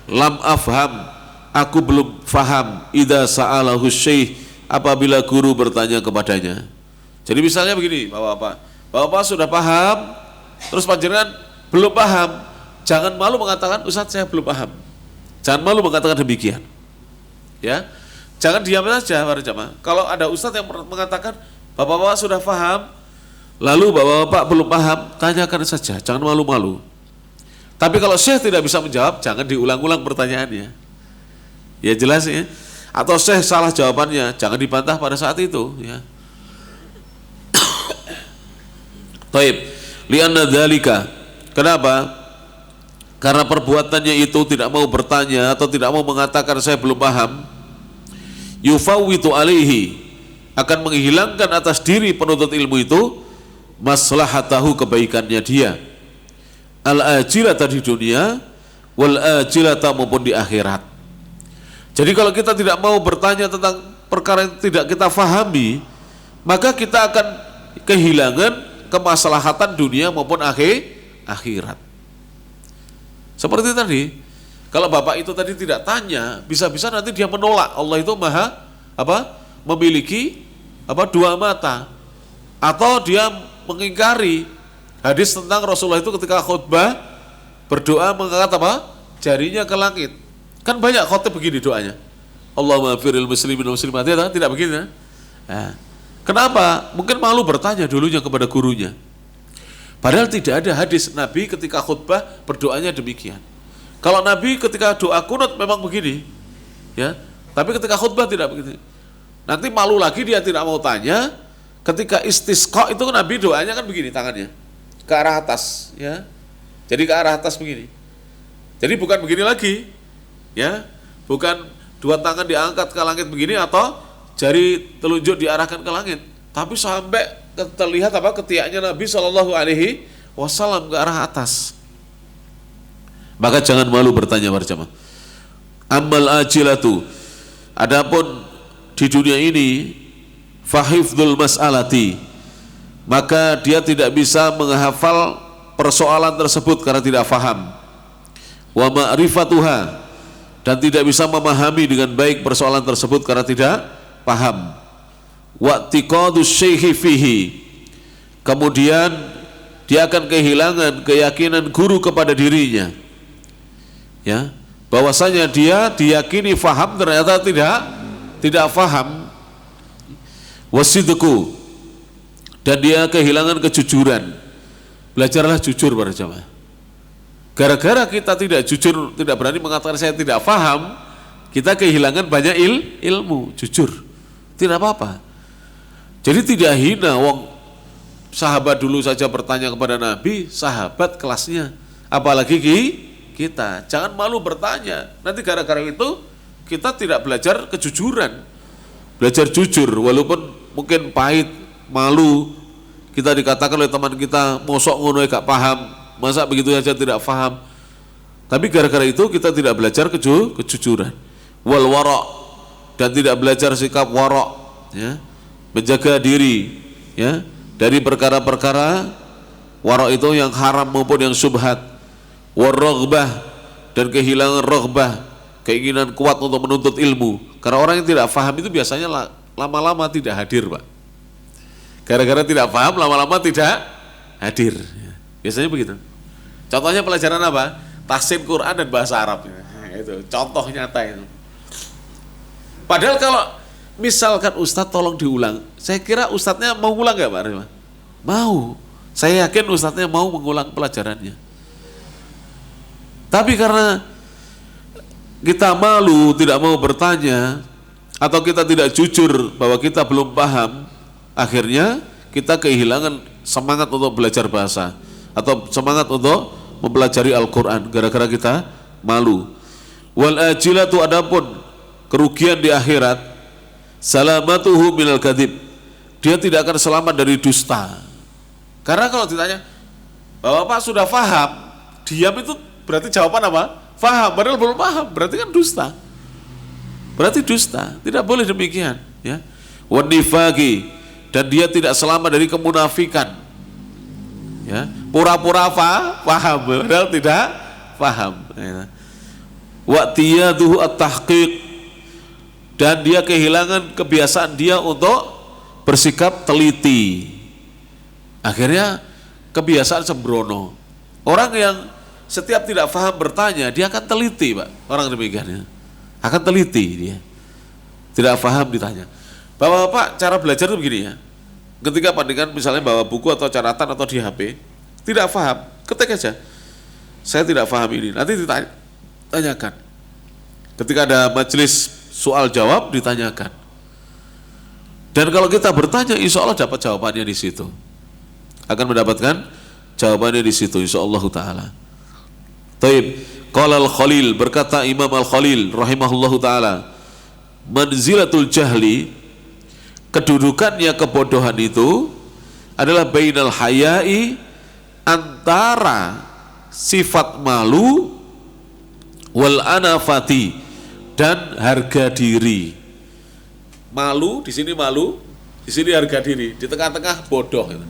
lam afham, aku belum faham, idza sa'alahu syekh, apabila guru bertanya kepadanya. Jadi misalnya begini, Bapak sudah paham, terus panjenengan belum paham, jangan malu mengatakan, Ustaz saya belum paham. Jangan malu mengatakan demikian. Ya. Jangan diam saja para jamaah. Kalau ada ustaz yang mengatakan Bapak-bapak sudah paham, lalu Bapak-bapak belum paham, tanyakan saja, jangan malu-malu. Tapi kalau syekh tidak bisa menjawab, jangan diulang-ulang pertanyaannya. Ya jelas ya. Atau syekh salah jawabannya, jangan dibantah pada saat itu ya. Taib, lianna dzalika, kenapa? Karena perbuatannya itu tidak mau bertanya atau tidak mau mengatakan saya belum paham, yufawwitu alaihi, akan menghilangkan atas diri penuntut ilmu itu maslahatahu, kebaikannya dia, al-ajilata, di dunia, wal ajilata, maupun di akhirat. Jadi kalau kita tidak mau bertanya tentang perkara yang tidak kita fahami, maka kita akan kehilangan kemaslahatan dunia maupun akhirat. Seperti tadi, kalau bapak itu tadi tidak tanya, bisa-bisa nanti dia menolak Allah itu maha memiliki dua mata, atau dia mengingkari hadis tentang Rasulullah itu ketika khutbah berdoa mengangkat jarinya ke langit. Kan banyak khotib begini doanya, Allahumma firil muslimin muslimat, tidak begini. Nah, kenapa? Mungkin malu bertanya dulunya kepada gurunya. Padahal tidak ada hadis Nabi ketika khutbah berdoanya demikian. Kalau Nabi ketika doa kunut memang begini, ya. Tapi ketika khutbah tidak begitu. Nanti malu lagi dia tidak mau tanya. Ketika istisqa itu Nabi doanya kan begini tangannya ke arah atas, ya. Jadi ke arah atas begini. Jadi bukan begini lagi, ya. Bukan dua tangan diangkat ke langit begini atau jari telunjuk diarahkan ke langit, tapi sampai terlihat ketiaknya Nabi Shallallahu Alaihi Wasallam ke arah atas. Maka jangan malu bertanya berjamaah. Amal ajilatu, adapun di dunia ini, fahifdzul mas'alati, maka dia tidak bisa menghafal persoalan tersebut karena tidak faham. Wa ma'rifatuha, dan tidak bisa memahami dengan baik persoalan tersebut karena tidak paham. Wa'tiqadus syekhi fihi, kemudian dia akan kehilangan keyakinan guru kepada dirinya, ya, bahwasanya dia diyakini faham ternyata tidak faham. Wasidqu, dan dia kehilangan kejujuran. Belajarlah jujur para jamaah. Gara-gara kita tidak jujur, tidak berani mengatakan saya tidak faham, kita kehilangan banyak ilmu. Jujur, tidak apa-apa. Jadi tidak hina, wong sahabat dulu saja bertanya kepada Nabi, sahabat kelasnya, apalagi kita. Jangan malu bertanya. Nanti gara-gara itu kita tidak belajar kejujuran, belajar jujur, walaupun mungkin pahit, malu. Kita dikatakan oleh teman kita, mosok ngono gak paham, masa begitu saja tidak paham. Tapi gara-gara itu kita tidak belajar kejujuran, wal wara', dan tidak belajar sikap wara', ya, menjaga diri, ya, dari perkara-perkara wara' itu yang haram maupun yang syubhat. Waraghbah, dan kehilangan raghbah, keinginan kuat untuk menuntut ilmu. Karena orang yang tidak paham itu biasanya lama-lama tidak hadir, Pak. Gara-gara tidak paham, lama-lama tidak hadir. Biasanya begitu. Contohnya pelajaran apa? Tafsir Quran dan bahasa Arab. Itu contoh nyata itu. Padahal kalau misalkan Ustadz tolong diulang, saya kira Ustadznya mau ulang nggak Pak Rima? Mau. Saya yakin Ustadznya mau mengulang pelajarannya. Tapi karena kita malu, tidak mau bertanya, atau kita tidak jujur bahwa kita belum paham, akhirnya kita kehilangan semangat untuk belajar bahasa atau semangat untuk mempelajari Al-Quran gara-gara kita malu. Wal ajilatu, adapun kerugian di akhirat, salamatuhu minal kadhib, dia tidak akan selamat dari dusta. Karena kalau ditanya bahwa Pak sudah paham, diam itu berarti jawaban apa? Paham, padahal belum paham, berarti kan dusta. Berarti dusta, tidak boleh demikian, ya. Wan nifaqi, dan dia tidak selamat dari kemunafikan. Ya, pura-pura paham, padahal tidak paham. Ya. Wa tiyaduhu at-tahqiq, dan dia kehilangan kebiasaan dia untuk bersikap teliti. Akhirnya kebiasaan sembrono. Orang yang setiap tidak paham bertanya, dia akan teliti, Pak. Orang demikian ya. Akan teliti dia. Tidak paham ditanya. Bapak-bapak, cara belajar itu begini ya. Ketika pandangan misalnya bawa buku atau catatan atau di HP, tidak paham, ketik aja. Saya tidak paham ini. Nanti ditanyakan. Ketika ada majelis soal jawab, ditanyakan. Dan kalau kita bertanya, insya Allah dapat jawabannya di situ. Akan mendapatkan jawabannya di situ, insyaallah taala. Taib, qala al-Khalil, berkata Imam al-Khalil rahimahullahu taala, manzilatul jahli, kedudukannya kebodohan itu adalah bainal hayai, antara sifat malu, wal anafati, dan harga diri. Malu di sini malu, di sini harga diri, di tengah-tengah bodoh gitu.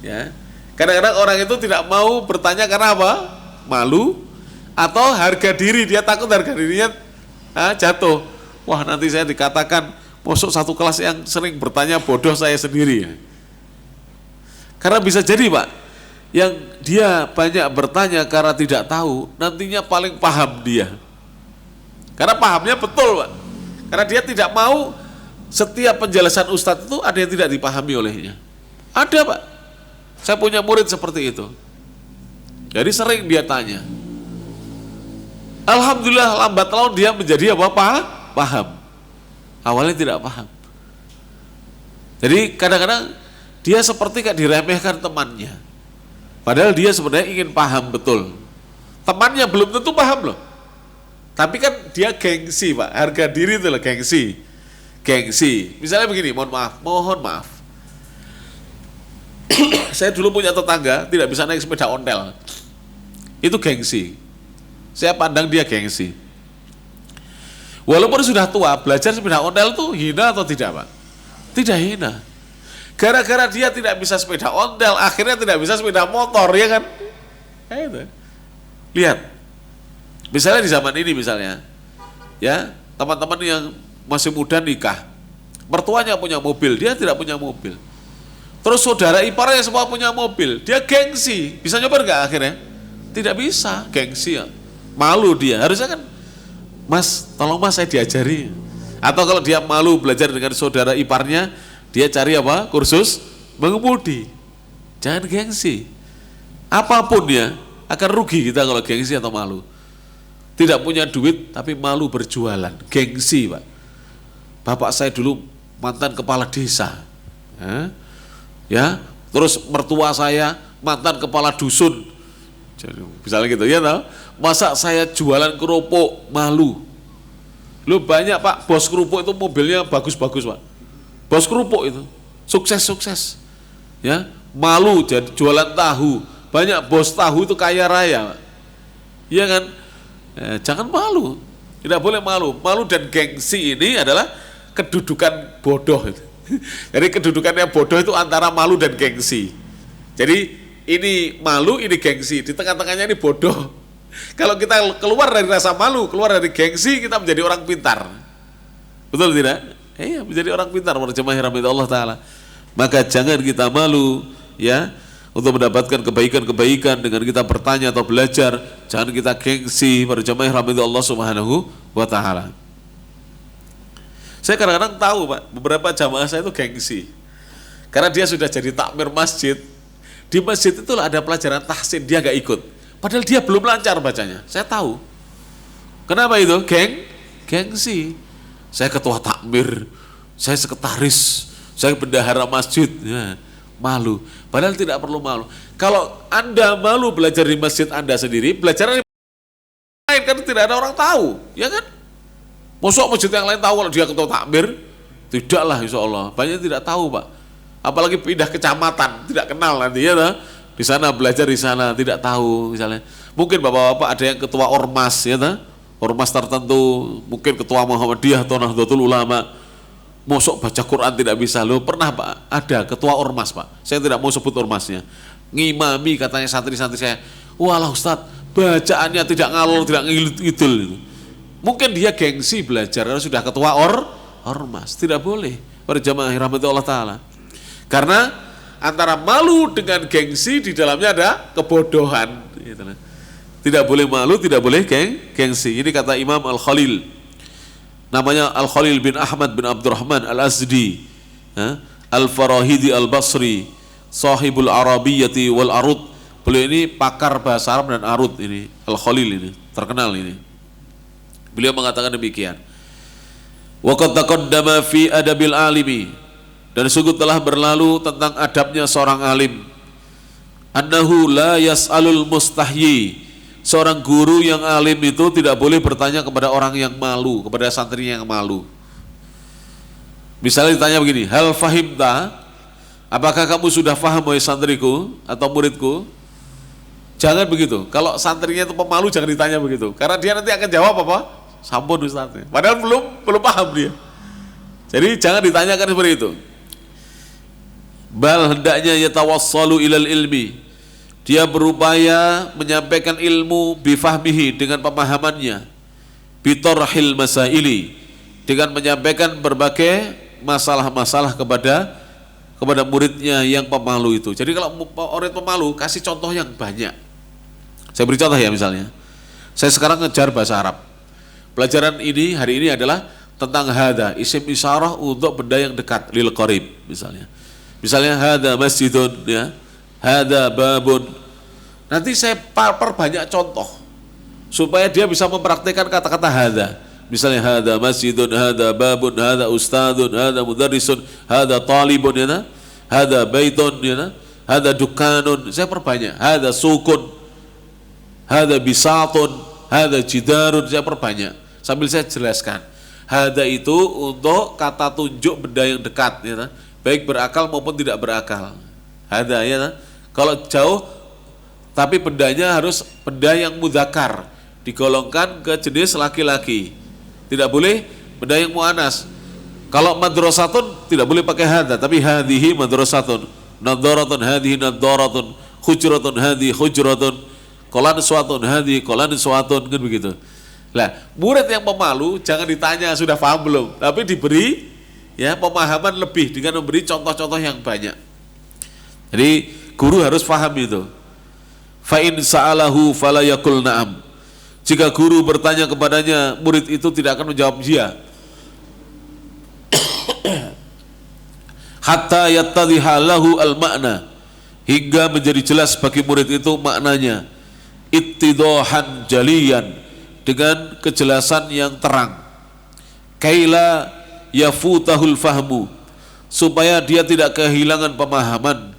Ya, kadang-kadang orang itu tidak mau bertanya karena apa? Malu, atau harga diri, dia takut harga dirinya jatuh. Wah, nanti saya dikatakan masuk satu kelas yang sering bertanya bodoh saya sendiri. Karena bisa jadi Pak, yang dia banyak bertanya karena tidak tahu, nantinya paling paham dia. Karena pahamnya betul Pak. Karena dia tidak mau setiap penjelasan Ustadz itu ada yang tidak dipahami olehnya. Ada Pak. Saya punya murid seperti itu. Jadi sering dia tanya. Alhamdulillah lambat laun dia menjadi apa? Paham. Awalnya tidak paham. Jadi kadang-kadang dia seperti kayak diremehkan temannya. Padahal dia sebenarnya ingin paham betul. Temannya belum tentu paham loh. Tapi kan dia gengsi Pak. Harga diri itu loh, gengsi. Gengsi. Misalnya begini, mohon maaf. Saya dulu punya tetangga tidak bisa naik sepeda ontel. Itu gengsi. Saya pandang dia gengsi. Walaupun sudah tua, belajar sepeda ontel itu hina atau tidak Pak? Tidak hina. Gara-gara dia tidak bisa sepeda ontel, akhirnya tidak bisa sepeda motor, ya kan? Itu. Lihat. Misalnya di zaman ini misalnya, ya, teman-teman yang masih muda nikah, mertuanya punya mobil, dia tidak punya mobil. Terus saudara iparnya semua punya mobil, dia gengsi, bisa nyoba nggak akhirnya? Tidak bisa, gengsi ya. Malu dia, harusnya kan, Mas, tolong Mas saya diajari. Atau kalau dia malu belajar dengan saudara iparnya, dia cari apa? Kursus mengemudi. Jangan gengsi. Apapun ya, akan rugi kita kalau gengsi atau malu. Tidak punya duit tapi malu berjualan, gengsi Pak. Bapak saya dulu mantan kepala desa. Ya, terus mertua saya mantan kepala dusun, misalnya gitu ya tau? Masa saya jualan kerupuk, malu. Lu banyak Pak, bos kerupuk itu mobilnya bagus-bagus Pak. Bos kerupuk itu sukses, ya, malu jadi jualan tahu. Banyak bos tahu itu kaya raya Pak. Iya kan? Jangan malu, tidak boleh malu. Malu dan gengsi ini adalah kedudukan bodoh itu. Jadi kedudukannya bodoh itu antara malu dan gengsi. Jadi ini malu, ini gengsi. Di tengah-tengahnya ini bodoh. Kalau kita keluar dari rasa malu, keluar dari gengsi, kita menjadi orang pintar. Betul tidak? Iya, menjadi orang pintar. Warjamaah rahmat Allah Ta'ala. Maka jangan kita malu, ya, untuk mendapatkan kebaikan-kebaikan dengan kita bertanya atau belajar. Jangan kita gengsi. Warjamaah rahmat Allah Subhanahu wa Ta'ala. Saya kadang-kadang tahu Pak, beberapa jamaah saya itu gengsi. Karena dia sudah jadi takmir masjid. Di masjid itulah ada pelajaran tahsin, dia gak ikut. Padahal dia belum lancar bacanya, saya tahu. Kenapa itu? Gengsi. Saya ketua takmir, saya sekretaris, saya bendahara masjid, ya, malu. Padahal tidak perlu malu. Kalau Anda malu belajar di masjid Anda sendiri, belajar di lain kan tidak ada orang tahu, ya kan? Masuk masjid yang lain tahu kalau dia ketua takmir? Tidaklah, insya Allah. Banyak tidak tahu Pak. Apalagi pindah kecamatan, tidak kenal nanti ya, di sana belajar di sana tidak tahu misalnya. Mungkin bapak-bapak ada yang ketua ormas ya, ormas tertentu, mungkin ketua Muhammadiyah atau Nahdlatul Ulama, mosok baca Quran tidak bisa. Loh pernah Pak, ada ketua ormas Pak, saya tidak mau sebut ormasnya, ngimami katanya santri-santri saya, walah Ustadz, bacaannya tidak ngalor, tidak ngidul. Mungkin dia gengsi belajar karena sudah ketua ormas, tidak boleh. Para jamaah rahmati Allah Ta'ala. Karena antara malu dengan gengsi di dalamnya ada kebodohan. Tidak boleh malu, tidak boleh gengsi. Ini kata Imam Al-Khalil. Namanya Al-Khalil bin Ahmad bin Abdurrahman Al-Azdi, Al-Farahidi Al-Basri, Sahibul Arabiyyati wal Arud. Beliau ini pakar bahasa Arab dan Arud ini, Al-Khalil ini, terkenal ini. Beliau mengatakan demikian. Wa qad taqaddama fi adabil alimi, dan sungguh telah berlalu tentang adabnya seorang alim. Annahu la yas'alul mustahyi, seorang guru yang alim itu tidak boleh bertanya kepada orang yang malu, kepada santrinya yang malu. Misalnya ditanya begini, hal fahimta, apakah kamu sudah faham wahai santriku atau muridku? Jangan begitu. Kalau santrinya itu pemalu jangan ditanya begitu, karena dia nanti akan jawab apa? Sampun Ustaz. Padahal belum paham dia. Jadi jangan ditanyakan seperti itu. Bal hendaknya yatawassalu ilal ilmi, dia berupaya menyampaikan ilmu bifahmihi, dengan pemahamannya, bitarhil masaili, dengan menyampaikan berbagai masalah-masalah kepada muridnya yang pemalu itu. Jadi kalau orang pemalu, kasih contoh yang banyak. Saya beri contoh ya, misalnya saya sekarang ngejar bahasa Arab. Pelajaran ini hari ini adalah tentang hada, isim isyarah untuk benda yang dekat, lil qarib misalnya. Misalnya hada masjidun, ya, hada babun. Nanti saya perbanyak contoh supaya dia bisa mempraktikkan kata-kata hada. Misalnya hada masjidun, hada babun, hada ustadun, hada mudarrisun, hada talibun, ya, hada baitun, ya, hada dukanun. Saya perbanyak. Hada sukun, hada bisatun, hada jidarun. Saya perbanyak sambil saya jelaskan. Hada itu untuk kata tunjuk benda yang dekat, ya, baik berakal maupun tidak berakal. Hada, ya. Kalau jauh tapi bendanya harus benda yang mudzakkar, digolongkan ke jenis laki-laki. Tidak boleh benda yang muannas. Kalau madrasatun tidak boleh pakai hada, tapi hadhihi madrasatun, nadharatun hadhihi nadharatun, hujratun hadhihi hujratun, qalan suwatun hadhihi qalan suwatun, kan begitu. Lah, murid yang pemalu jangan ditanya sudah paham belum, tapi diberi, ya, pemahaman lebih dengan memberi contoh-contoh yang banyak. Jadi guru harus paham itu. Fa in sa'alahu fala yaqul na'am. Jika guru bertanya kepadanya, murid itu tidak akan menjawab iya. Hatta yattadhiha lahu al-ma'na, hingga menjadi jelas bagi murid itu maknanya. Ittidahan jaliyan, dengan kejelasan yang terang. Kaila yafutahul fahmu, supaya dia tidak kehilangan pemahaman.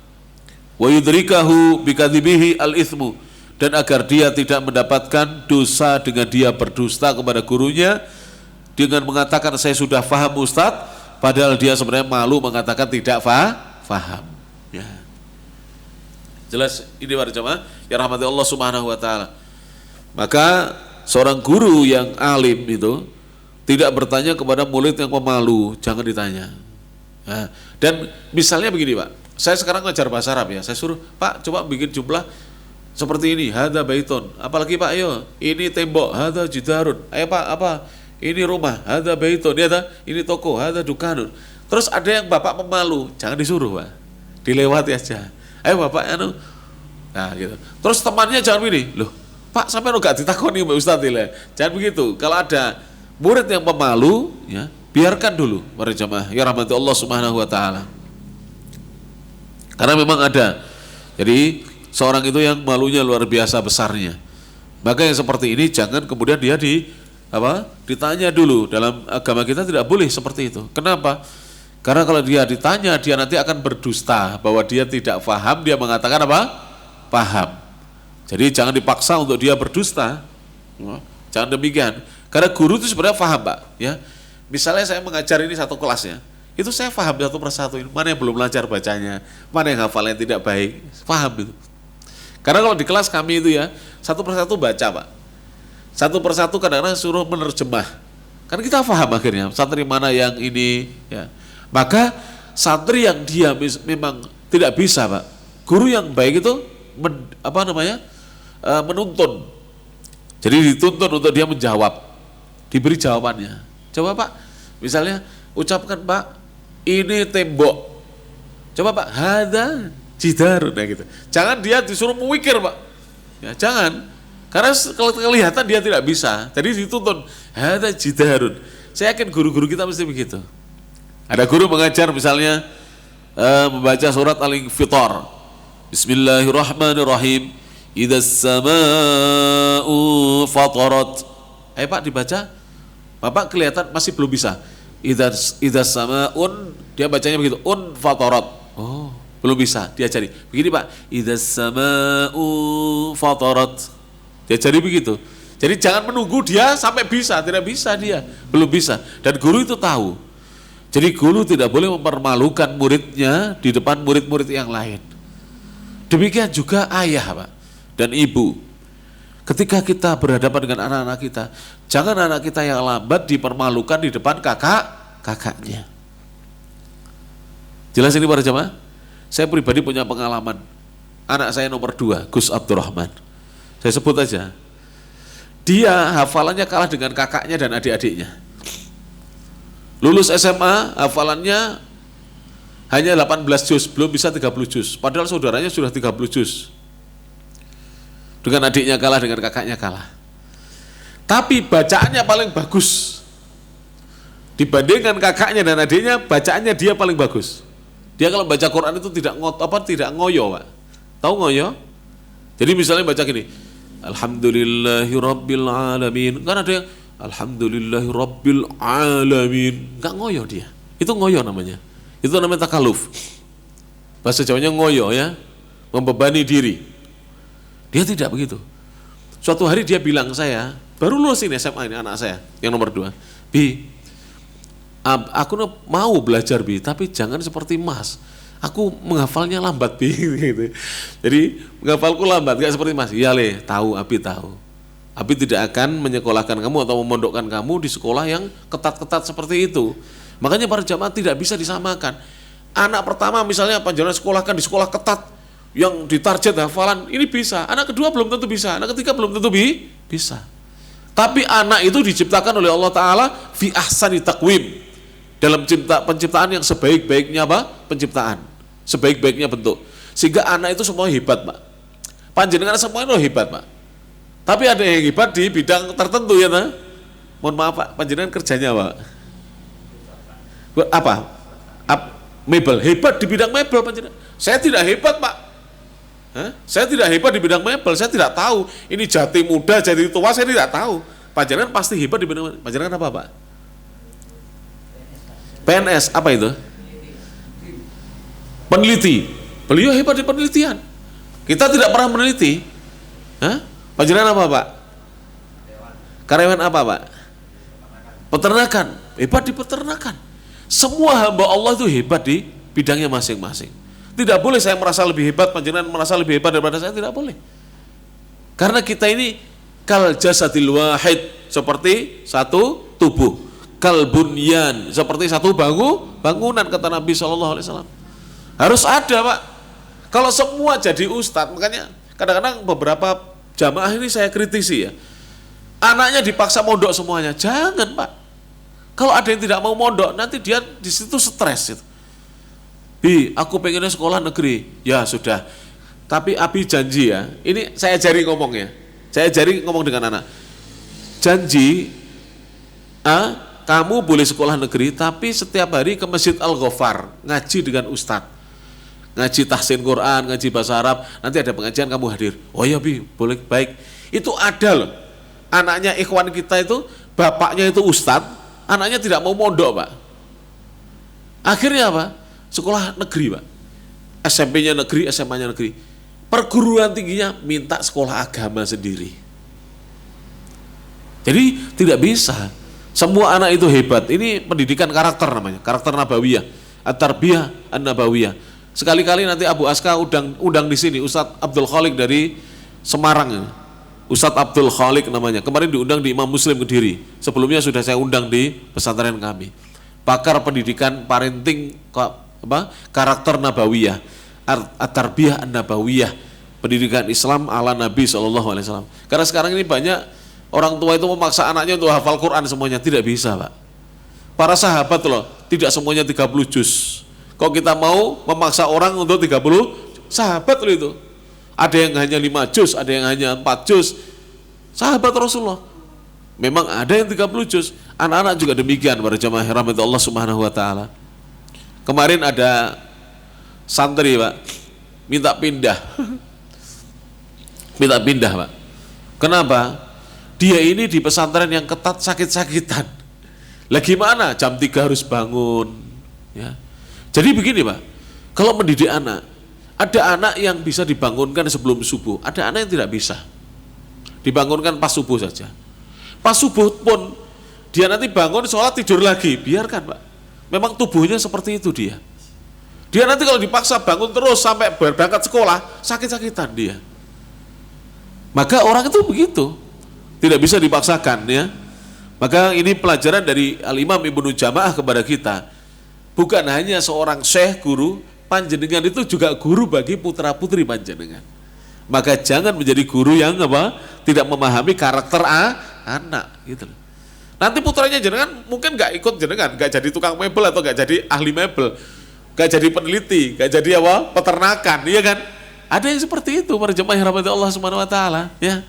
Wa yudrikahu bikadhibihi al-ithmu, dan agar dia tidak mendapatkan dosa dengan dia berdusta kepada gurunya dengan mengatakan saya sudah faham Ustadz, padahal dia sebenarnya malu mengatakan tidak faham. Ya. Jelas ini para jemaah yang rahmati Allah Subhanahu wa taala. Maka seorang guru yang alim itu tidak bertanya kepada murid yang pemalu, jangan ditanya. Nah, dan misalnya begini Pak, saya sekarang ngajar bahasa Arab ya, saya suruh Pak coba bikin jumlah seperti ini, hada baitun, apalagi Pak, ayo ini tembok, hada jidarun, ayo Pak apa, ini rumah, hada baitun, ya, ini toko, hada dukanun. Terus ada yang bapak pemalu, jangan disuruh Pak, dilewati aja. Ayo Bapak nah gitu. Terus temannya jangan pilih, loh Pak sampai lo gak ditakoni Mbak Ustadz, jangan begitu. Kalau ada murid yang pemalu, ya, Biarkan dulu para jamaah ya rahmati Allah Subhanahu wa taala. Karena memang ada. Jadi seorang itu yang malunya luar biasa besarnya. Maka yang seperti ini jangan kemudian dia ditanya dulu. Dalam agama kita tidak boleh seperti itu. Kenapa? Karena kalau dia ditanya, dia nanti akan berdusta bahwa dia tidak paham, dia mengatakan apa? Paham. Jadi jangan dipaksa untuk dia berdusta. Jangan demikian. Karena guru itu sebenarnya paham, Pak, ya. Misalnya saya mengajar ini satu kelasnya, itu saya paham satu persatu, mana yang belum lancar bacanya, mana yang hafalnya tidak baik, paham itu. Karena kalau di kelas kami itu ya, satu persatu baca, Pak. Satu persatu kadang-kadang suruh menerjemah. Karena kita paham akhirnya, santri mana yang ini, ya. Maka santri yang dia memang tidak bisa, Pak, guru yang baik itu menuntun. Jadi dituntun untuk dia menjawab, diberi jawabannya. Coba Pak, misalnya ucapkan Pak, ini tembok. Coba Pak, hada jidarun, nah gitu. Jangan dia disuruh memikir Pak, ya jangan. Karena kalau kelihatan dia tidak bisa. Jadi dituntun, hada jidarun. Saya yakin guru-guru kita mesti begitu. Ada guru mengajar misalnya membaca surat Al-Infitar. Bismillahirrahmanirrahim. Idzas samaa'u fatarat. Ayo Pak dibaca. Bapak kelihatan masih belum bisa. Idzas samaa'un, dia bacanya begitu. Fatarat. Oh, belum bisa. Diajari. Begini Pak. Idzas samaa'u fatarat. Diajari begitu. Jadi jangan menunggu dia sampai bisa. Tidak bisa dia. Belum bisa. Dan guru itu tahu. Jadi guru tidak boleh mempermalukan muridnya di depan murid-murid yang lain. Demikian juga ayah Pak dan ibu. Ketika kita berhadapan dengan anak-anak kita, jangan anak kita yang lambat dipermalukan di depan kakaknya. Jelas ini para jemaah? Saya pribadi punya pengalaman. Anak saya nomor 2, Gus Abdurrahman. Saya sebut aja. Dia hafalannya kalah dengan kakaknya dan adik-adiknya. Lulus SMA, hafalannya hanya 18 juz, belum bisa 30 juz. Padahal saudaranya sudah 30 juz. Dengan adiknya kalah, dengan kakaknya kalah. Tapi bacaannya paling bagus. Dibandingkan kakaknya dan adiknya, bacaannya dia paling bagus. Dia kalau baca Quran itu tidak ngoyo, Pak. Tahu ngoyo? Jadi misalnya baca gini, Alhamdulillahirabbil alamin. Kan ada yang Alhamdulillahirabbil alamin. Enggak ngoyo dia. Itu ngoyo namanya. Itu namanya takaluf. Bahasa Jawanya ngoyo ya, membebani diri. Dia tidak begitu. Suatu hari dia bilang saya, baru lulus ini SMA ini anak saya, yang nomor 2. Bi, aku mau belajar Bi, tapi jangan seperti Mas. Aku menghafalnya lambat Bi. Gitu. Jadi menghafalku lambat, gak seperti Mas. Iya Le, tahu, Abi tahu. Abi tidak akan menyekolahkan kamu atau memondokkan kamu di sekolah yang ketat-ketat seperti itu. Makanya para jamaah tidak bisa disamakan. Anak pertama misalnya panjenengan sekolahkan di sekolah ketat yang ditarget hafalan, ini bisa. Anak kedua belum tentu bisa, anak ketiga belum tentu bisa. Tapi anak itu diciptakan oleh Allah Ta'ala fi ahsani taqwim, dalam penciptaan yang sebaik-baiknya penciptaan, sebaik-baiknya bentuk. Sehingga anak itu semua hebat Pak. Panjenengan semua itu hebat Pak. Tapi ada yang hebat di bidang tertentu ya nah? Mohon maaf Pak, panjenengan kerjanya apa? Mebel, hebat di bidang mebel panjenengan. Saya tidak hebat Pak. Saya tidak hebat di bidang mebel, saya tidak tahu. Ini jati muda, jati tua, saya tidak tahu. Panjenengan pasti hebat di bidang. Panjenengan apa Pak? PNS, apa itu? Peneliti. Beliau hebat di penelitian. Kita tidak pernah meneliti. Panjenengan apa Pak? Karyawan apa Pak? Peternakan. Hebat di peternakan. Semua hamba Allah itu hebat di bidangnya masing-masing. Tidak boleh saya merasa lebih hebat, panjenengan merasa lebih hebat daripada saya, tidak boleh. Karena kita ini kal jasadil wahid, seperti satu tubuh. Kal bunyan, seperti satu bangunan, kata Nabi SAW. Harus ada Pak. Kalau semua jadi ustadz, makanya kadang-kadang beberapa jamaah ini saya kritisi ya. Anaknya dipaksa mondok semuanya, jangan Pak. Kalau ada yang tidak mau mondok, nanti dia di situ stres gitu. Bi, aku pengennya sekolah negeri. Ya sudah. Tapi Abi janji ya. Ini saya ajari ngomong ya. Saya ajari ngomong dengan anak. Janji, kamu boleh sekolah negeri tapi setiap hari ke Masjid Al-Ghafar ngaji dengan ustadz, ngaji tahsin Quran, ngaji bahasa Arab, nanti ada pengajian kamu hadir. Oh ya Bi, boleh, baik. Itu ada loh, anaknya ikhwan kita itu bapaknya itu ustadz, anaknya tidak mau mondok Pak. Akhirnya apa? Sekolah negeri Pak, SMP-nya negeri, SMA-nya negeri, perguruan tingginya minta sekolah agama sendiri. Jadi tidak bisa semua anak itu hebat. Ini pendidikan karakter namanya, karakter nabawiyah, at-tarbiyah an-nabawiyah. Sekali-kali nanti Abu Aska undang di sini Ustadz Abdul Khalik dari Semarang. Ustadz Abdul Khalik namanya. Kemarin diundang di Imam Muslim Kediri. Sebelumnya sudah saya undang di pesantren kami. Pakar pendidikan parenting karakter nabawiyah, at-tarbiyah an-nabawiyah, pendidikan Islam ala Nabi SAW. Karena sekarang ini banyak orang tua itu memaksa anaknya untuk hafal Quran semuanya. Tidak bisa Pak. Para sahabat loh, tidak semuanya 30 juz. Kalau kita mau memaksa orang untuk 30, sahabat loh itu. Ada yang hanya 5 juz, ada yang hanya 4 juz. Sahabat Rasulullah. Memang ada yang 30 juz. Anak-anak juga demikian para jamaah rahmat Allah Subhanahu wa taala. Kemarin ada santri Pak, minta pindah. Minta pindah Pak. Kenapa? Dia ini di pesantren yang ketat sakit-sakitan. Lah gimana? Jam 3 harus bangun. Ya. Jadi begini Pak, kalau mendidik anak, ada anak yang bisa dibangunkan sebelum subuh, ada anak yang tidak bisa. Dibangunkan pas subuh saja. Pas subuh pun, dia nanti bangun, sholat, tidur lagi. Biarkan Pak. Memang tubuhnya seperti itu dia. Dia nanti kalau dipaksa bangun terus sampai berangkat sekolah, sakit-sakitan dia. Maka orang itu begitu. Tidak bisa dipaksakan ya. Maka ini pelajaran dari Al-Imam Ibnu Jamaah kepada kita. Bukan hanya seorang syekh guru, panjenengan itu juga guru bagi putra-putri panjenengan. Maka jangan menjadi guru yang tidak memahami karakter anak gitu. Nanti putranya jenengan mungkin nggak ikut jenengan, nggak jadi tukang mebel atau nggak jadi ahli mebel, nggak jadi peneliti, nggak jadi peternakan, iya kan? Ada yang seperti itu para jemaah rahmat Allah Subhanahu wa taala ya.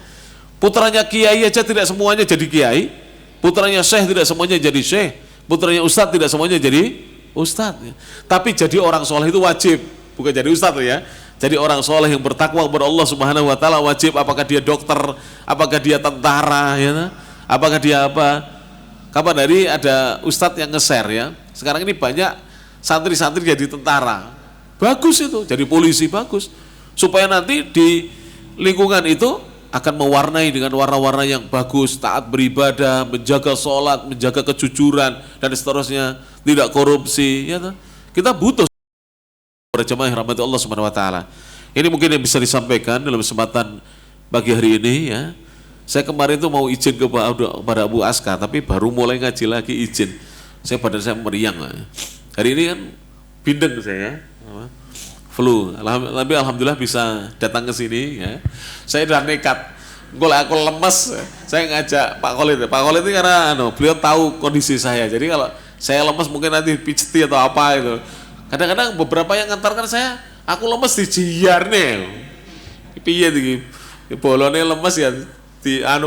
Putranya kiai aja tidak semuanya jadi kiai, putranya syekh tidak semuanya jadi syekh, putranya ustadz tidak semuanya jadi ustadz ya. Tapi jadi orang soleh itu wajib, bukan jadi ustadz ya. Jadi orang soleh yang bertakwa kepada Allah Subhanahu wa taala wajib, apakah dia dokter, apakah dia tentara ya, apakah dia apa. Kapan hari ada ustadz yang nge-share ya, sekarang ini banyak santri-santri jadi tentara, bagus itu, jadi polisi bagus, supaya nanti di lingkungan itu akan mewarnai dengan warna-warna yang bagus, taat beribadah, menjaga sholat, menjaga kejujuran dan seterusnya, tidak korupsi. Ya, kita butuh para jemaah rahmat Allah Subhanahu wa taala. Ini mungkin yang bisa disampaikan dalam kesempatan pagi hari ini ya. Saya kemarin itu mau izin kepada Abu Aska, tapi baru mulai ngaji lagi izin. Badan saya meriang lah. Hari ini kan bindeng saya, flu. Tapi alhamdulillah bisa datang ke sini ya. Saya udah nekat. Kalau aku lemes, saya ngajak Pak Khalid. Pak Khalid ini karena beliau tahu kondisi saya. Jadi kalau saya lemes mungkin nanti pijeti atau apa itu. Kadang-kadang beberapa yang ngantarkan saya, aku lemes dijiar nih. Piye iki? Bolone lemes ya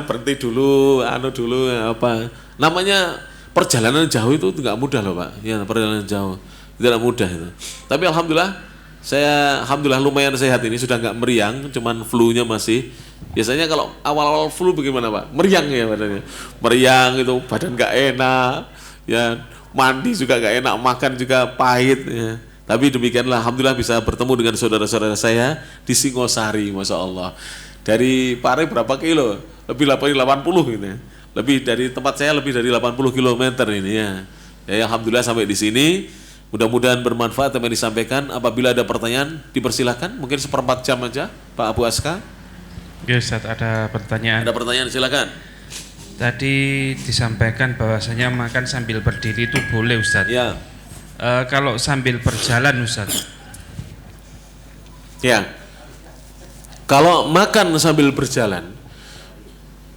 berhenti dulu, apa. Namanya perjalanan jauh itu nggak mudah loh Pak. Ya, perjalanan jauh tidak mudah itu. Tapi alhamdulillah saya lumayan sehat ini, sudah nggak meriang, cuman flu-nya masih. Biasanya kalau awal-awal flu bagaimana Pak? Meriang ya badannya. Meriang itu badan nggak enak, ya mandi juga nggak enak, makan juga pahit. Ya. Tapi demikianlah, alhamdulillah bisa bertemu dengan saudara-saudara saya di Singosari, masya Allah. Dari Pare berapa kilo? Lebih 80 gitu ya. Lebih dari tempat saya lebih dari 80 km ini ya. Ya alhamdulillah sampai di sini. Mudah-mudahan bermanfaat yang disampaikan. Apabila ada pertanyaan dipersilakan, mungkin 1/4 jam aja Pak Abu Aska. Ya Ustaz, ada pertanyaan. Ada pertanyaan, silakan. Tadi disampaikan bahwasanya makan sambil berdiri itu boleh Ustaz. Ya. Kalau sambil berjalan Ustaz. Ya. Kalau makan sambil berjalan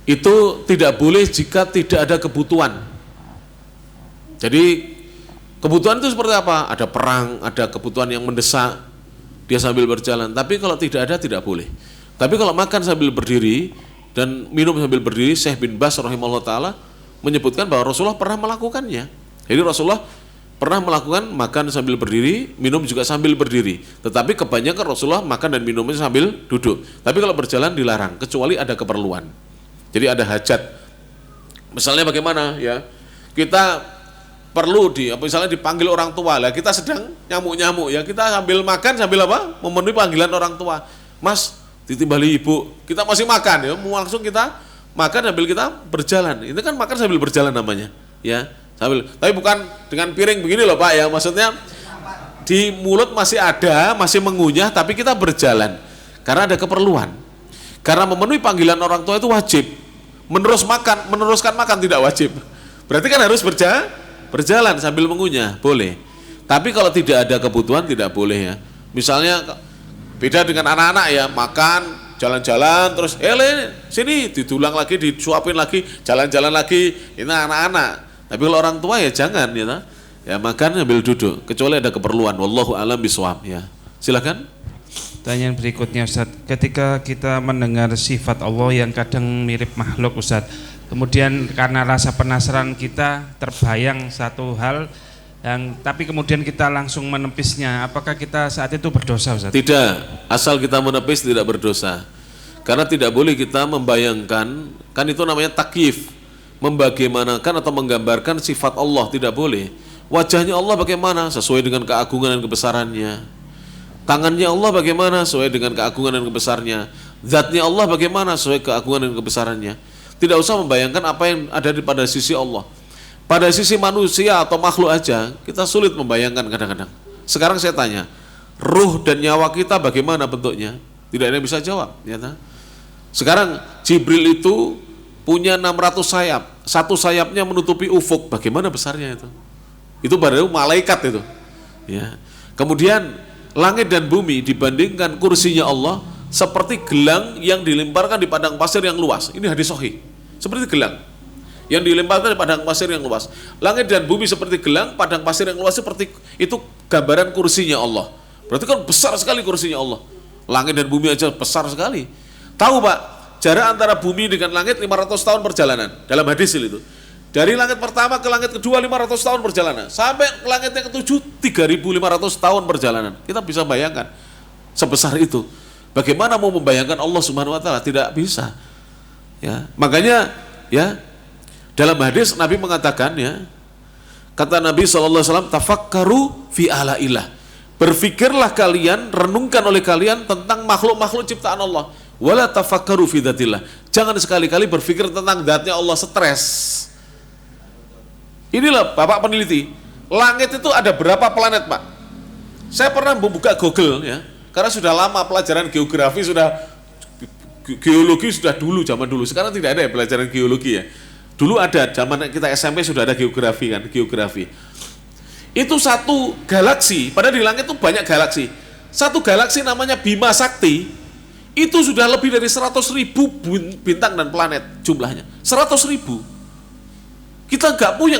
itu tidak boleh jika tidak ada kebutuhan. Jadi kebutuhan itu seperti apa? Ada perang, ada kebutuhan yang mendesak, dia sambil berjalan. Tapi kalau tidak ada, tidak boleh. Tapi kalau makan sambil berdiri dan minum sambil berdiri, Syekh bin Baz rahimahullah ta'ala menyebutkan bahwa Rasulullah pernah melakukannya. Jadi Rasulullah pernah melakukan makan sambil berdiri, minum juga sambil berdiri. Tetapi kebanyakan Rasulullah makan dan minumnya sambil duduk. Tapi kalau berjalan dilarang, kecuali ada keperluan. Jadi ada hajat. Misalnya bagaimana ya? Kita perlu misalnya dipanggil orang tua lah, kita sedang nyamuk-nyamuk ya, kita sambil makan sambil apa? Memenuhi panggilan orang tua. Mas, ditimbali ibu, kita masih makan ya, langsung kita makan sambil kita berjalan. Itu kan makan sambil berjalan namanya, ya. Tapi bukan dengan piring begini loh Pak ya, maksudnya di mulut masih ada, masih mengunyah, tapi kita berjalan karena ada keperluan. Karena memenuhi panggilan orang tua itu wajib. Meneruskan makan tidak wajib. Berarti kan harus berjalan sambil mengunyah, boleh. Tapi kalau tidak ada kebutuhan tidak boleh ya. Misalnya beda dengan anak-anak ya, makan, jalan-jalan terus sini didulang lagi, disuapin lagi, jalan-jalan lagi. Ini anak-anak. Tapi kalau orang tua ya jangan ya. Ya makan sambil duduk, kecuali ada keperluan. Wallahu a'lam bishawab ya. Silakan. Pertanyaan berikutnya Ustaz, ketika kita mendengar sifat Allah yang kadang mirip makhluk Ustaz, kemudian karena rasa penasaran kita terbayang satu hal tapi kemudian kita langsung menepisnya, apakah kita saat itu berdosa Ustaz? Tidak, asal kita menepis tidak berdosa. Karena tidak boleh kita membayangkan, kan itu namanya takyif, membagaimanakan atau menggambarkan sifat Allah, tidak boleh. Wajahnya Allah bagaimana? Sesuai dengan keagungan dan kebesarannya. Tangannya Allah bagaimana? Sesuai dengan keagungan dan kebesarannya. Zatnya Allah bagaimana? Sesuai keagungan dan kebesarannya. Tidak usah membayangkan apa yang ada pada sisi Allah. Pada sisi manusia atau makhluk aja kita sulit membayangkan kadang-kadang. Sekarang saya tanya, ruh dan nyawa kita bagaimana bentuknya? Tidak ada yang bisa jawab ya. Sekarang Jibril itu punya 600 sayap, satu sayapnya menutupi ufuk, bagaimana besarnya itu? Itu baru malaikat itu ya. Kemudian langit dan bumi dibandingkan kursinya Allah seperti gelang yang dilemparkan di padang pasir yang luas. Ini hadis sahih. Seperti gelang yang dilemparkan di padang pasir yang luas. Langit dan bumi seperti gelang, padang pasir yang luas seperti itu, gambaran kursinya Allah. Berarti kan besar sekali kursinya Allah. Langit dan bumi aja besar sekali. Tahu Pak, jarak antara bumi dengan langit 500 tahun perjalanan dalam hadis itu. Dari langit pertama ke langit kedua 500 tahun perjalanan, sampai ke langit yang ketujuh 3.500 tahun perjalanan. Kita bisa bayangkan sebesar itu. Bagaimana mau membayangkan Allah Subhanahu wa taala? Tidak bisa. Ya, makanya ya dalam hadis Nabi mengatakan ya, kata Nabi SAW, tafakkaru fi alaillah. Berfikirlah kalian, renungkan oleh kalian tentang makhluk-makhluk ciptaan Allah. Wala tafakkaru fi dzatillah. Jangan sekali-kali berpikir tentang zatnya Allah, stres. Inilah Bapak peneliti, langit itu ada berapa planet Pak? Saya pernah membuka Google ya, karena sudah lama pelajaran geografi, geologi sudah dulu, zaman dulu. Sekarang tidak ada ya pelajaran geologi ya. Dulu ada, zaman kita SMP sudah ada geografi kan, geografi. Itu satu galaksi, padahal di langit itu banyak galaksi. Satu galaksi namanya Bima Sakti, itu sudah lebih dari 100.000 bintang dan planet jumlahnya. 100.000. Kita nggak punya,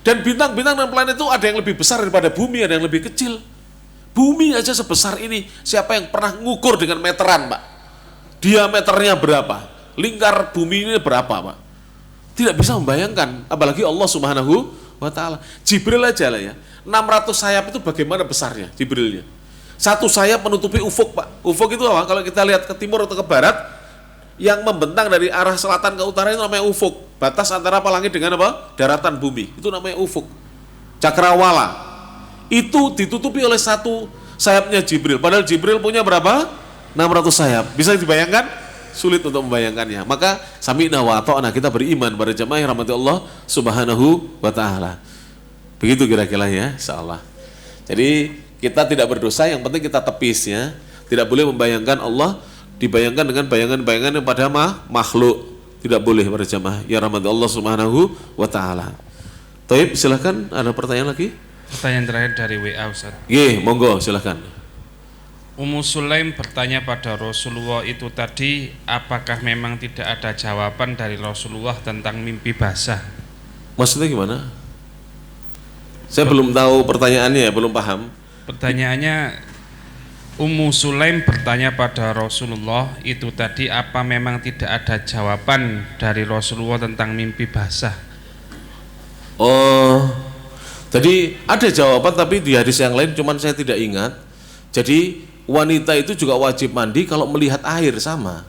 dan bintang-bintang dan planet itu ada yang lebih besar daripada bumi, ada yang lebih kecil. Bumi aja sebesar ini, siapa yang pernah ngukur dengan meteran Pak? Diameternya berapa? Lingkar bumi ini berapa Pak? Tidak bisa membayangkan, apalagi Allah Subhanahu wa ta'ala. Jibril aja lah ya, 600 sayap itu bagaimana besarnya Jibrilnya? Satu sayap menutupi ufuk Pak. Ufuk itu apa? Kalau kita lihat ke timur atau ke barat, yang membentang dari arah selatan ke utara itu namanya ufuk. Batas antara apa langit dengan apa? Daratan bumi. Itu namanya ufuk. Cakrawala. Itu ditutupi oleh satu sayapnya Jibril. Padahal Jibril punya berapa? 600 sayap. Bisa dibayangkan? Sulit untuk membayangkannya. Maka sami'na wa ata'na, kita beriman pada jamaah yang rahmati Allah Subhanahu wa ta'ala. Begitu kira-kira ya, insyaallah. Jadi kita tidak berdosa, yang penting kita tepis ya. Tidak boleh membayangkan Allah dibayangkan dengan bayangan-bayangan yang pada makhluk. Tidak boleh para jamaah ya rahmati Allah Subhanahu wa ta'ala. Taib, silahkan, ada pertanyaan lagi? Pertanyaan terakhir dari WA Ustaz. Monggo silahkan. Ummu Sulaim bertanya pada Rasulullah itu tadi, apakah memang tidak ada jawaban dari Rasulullah tentang mimpi basah? Maksudnya gimana? Saya belum tahu pertanyaannya, belum paham. Pertanyaannya, Ummu Sulaim bertanya pada Rasulullah, itu tadi apa memang tidak ada jawaban dari Rasulullah tentang mimpi basah? Oh, jadi ada jawaban tapi di hadis yang lain cuman saya tidak ingat. Jadi wanita itu juga wajib mandi kalau melihat air sama.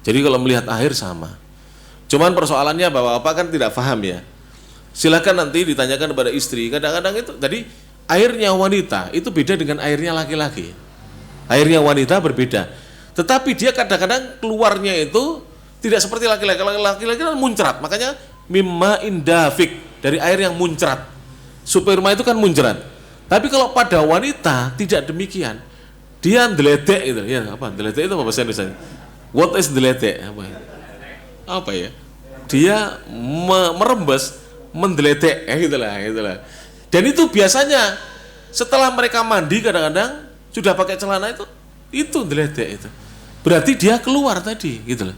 Jadi kalau melihat air sama. Cuman persoalannya bapak-bapak kan tidak paham ya. Silakan nanti ditanyakan kepada istri. Kadang-kadang itu tadi airnya wanita itu beda dengan airnya laki-laki. Airnya wanita berbeda. Tetapi dia kadang-kadang keluarnya itu tidak seperti laki-laki. Laki-laki kan muncrat. Makanya mimma indafik, dari air yang muncrat. Sperma itu kan muncrat. Tapi kalau pada wanita tidak demikian. Dia ndeledek itu. Ya, apa? Ndeledek itu apa bahasa Indonesia? What is ndeledek? Apa ya? Dia merembes, mendeledek, gitulah. Dan itu biasanya setelah mereka mandi kadang-kadang sudah pakai celana itu ndeledek itu. Berarti dia keluar tadi, gitu loh.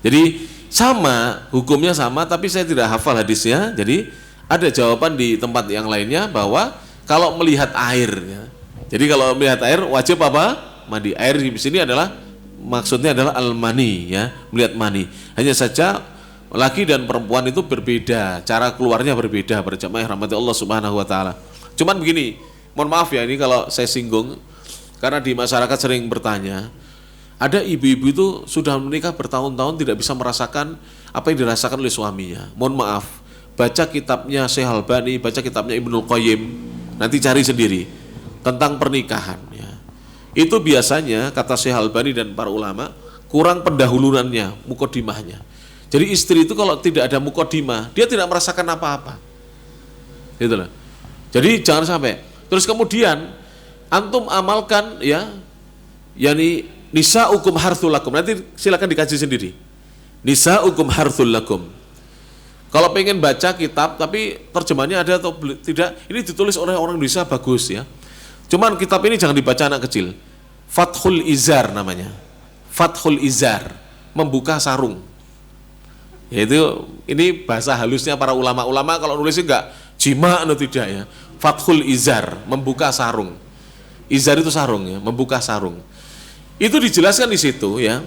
Jadi sama, hukumnya sama, tapi saya tidak hafal hadisnya. Jadi ada jawaban di tempat yang lainnya bahwa kalau melihat air, ya. Jadi kalau melihat air wajib apa? Mandi. Air di sini adalah maksudnya adalah al-mani, ya, melihat mani. Hanya saja laki dan perempuan itu berbeda, cara keluarnya berbeda, berjamaah rahmati Allah Subhanahu wa taala. Cuman begini, mohon maaf ya ini kalau saya singgung karena di masyarakat sering bertanya, ada ibu-ibu itu sudah menikah bertahun-tahun tidak bisa merasakan apa yang dirasakan oleh suaminya. Mohon maaf, baca kitabnya Syekh Albani, baca kitabnya Ibnul Qayyim, nanti cari sendiri tentang pernikahan. Ya. Itu biasanya kata Syekh Albani dan para ulama kurang pendahuluannya, mukodimahnya. Jadi istri itu kalau tidak ada mukodimah, dia tidak merasakan apa-apa. Gitu loh. Jadi jangan sampai. Terus kemudian antum amalkan ya, yakni nisa'ukum harthul lakum. Nanti silakan dikaji sendiri. Nisa'ukum harthul lakum. Kalau pengen baca kitab tapi terjemahannya ada atau tidak, ini ditulis oleh orang Indonesia bagus ya. Cuman kitab ini jangan dibaca anak kecil. Fathul Izar namanya. Fathul Izar, membuka sarung. Yaitu ini bahasa halusnya para ulama-ulama kalau nulisnya enggak jima atau tidak ya. Fathul Izar, membuka sarung. Izar itu sarung ya, membuka sarung. Itu dijelaskan di situ ya.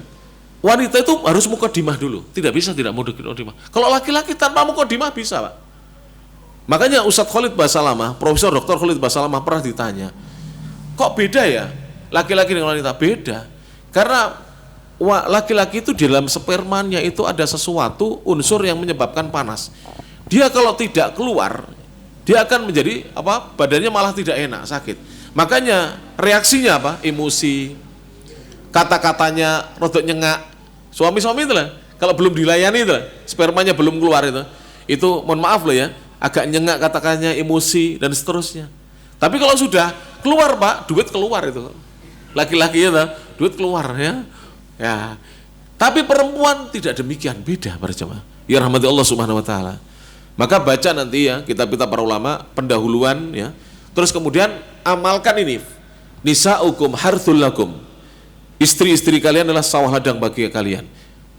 Wanita itu harus mukodimah dulu. Tidak bisa tidak mukodimah. Kalau laki-laki tanpa mukodimah bisa, Pak. Makanya Ustadz Khalid Basalamah, Profesor Dr. Khalid Basalamah pernah ditanya, kok beda ya laki-laki dengan wanita? Beda. Karena laki-laki itu di dalam spermanya itu ada sesuatu unsur yang menyebabkan panas. Dia kalau tidak keluar, dia akan menjadi apa? Badannya malah tidak enak, sakit. Makanya reaksinya apa? Emosi, kata-katanya rodok nyengak. Suami-suami itu lah, kalau belum dilayani itu lah, spermanya belum keluar itu mohon maaf loh ya, agak nyengak kata-katanya, emosi dan seterusnya. Tapi kalau sudah keluar Pak, duit keluar itu. Laki-laki itu duit keluar ya. Ya. Tapi perempuan tidak demikian, beda para jemaah. Ya rahmati Allah Subhanahu wa taala. Maka baca nanti ya kitab-kitab para ulama pendahuluan ya. Terus kemudian amalkan ini. Nisa'ukum harthul lakum. Istri-istri kalian adalah sawah ladang bagi kalian.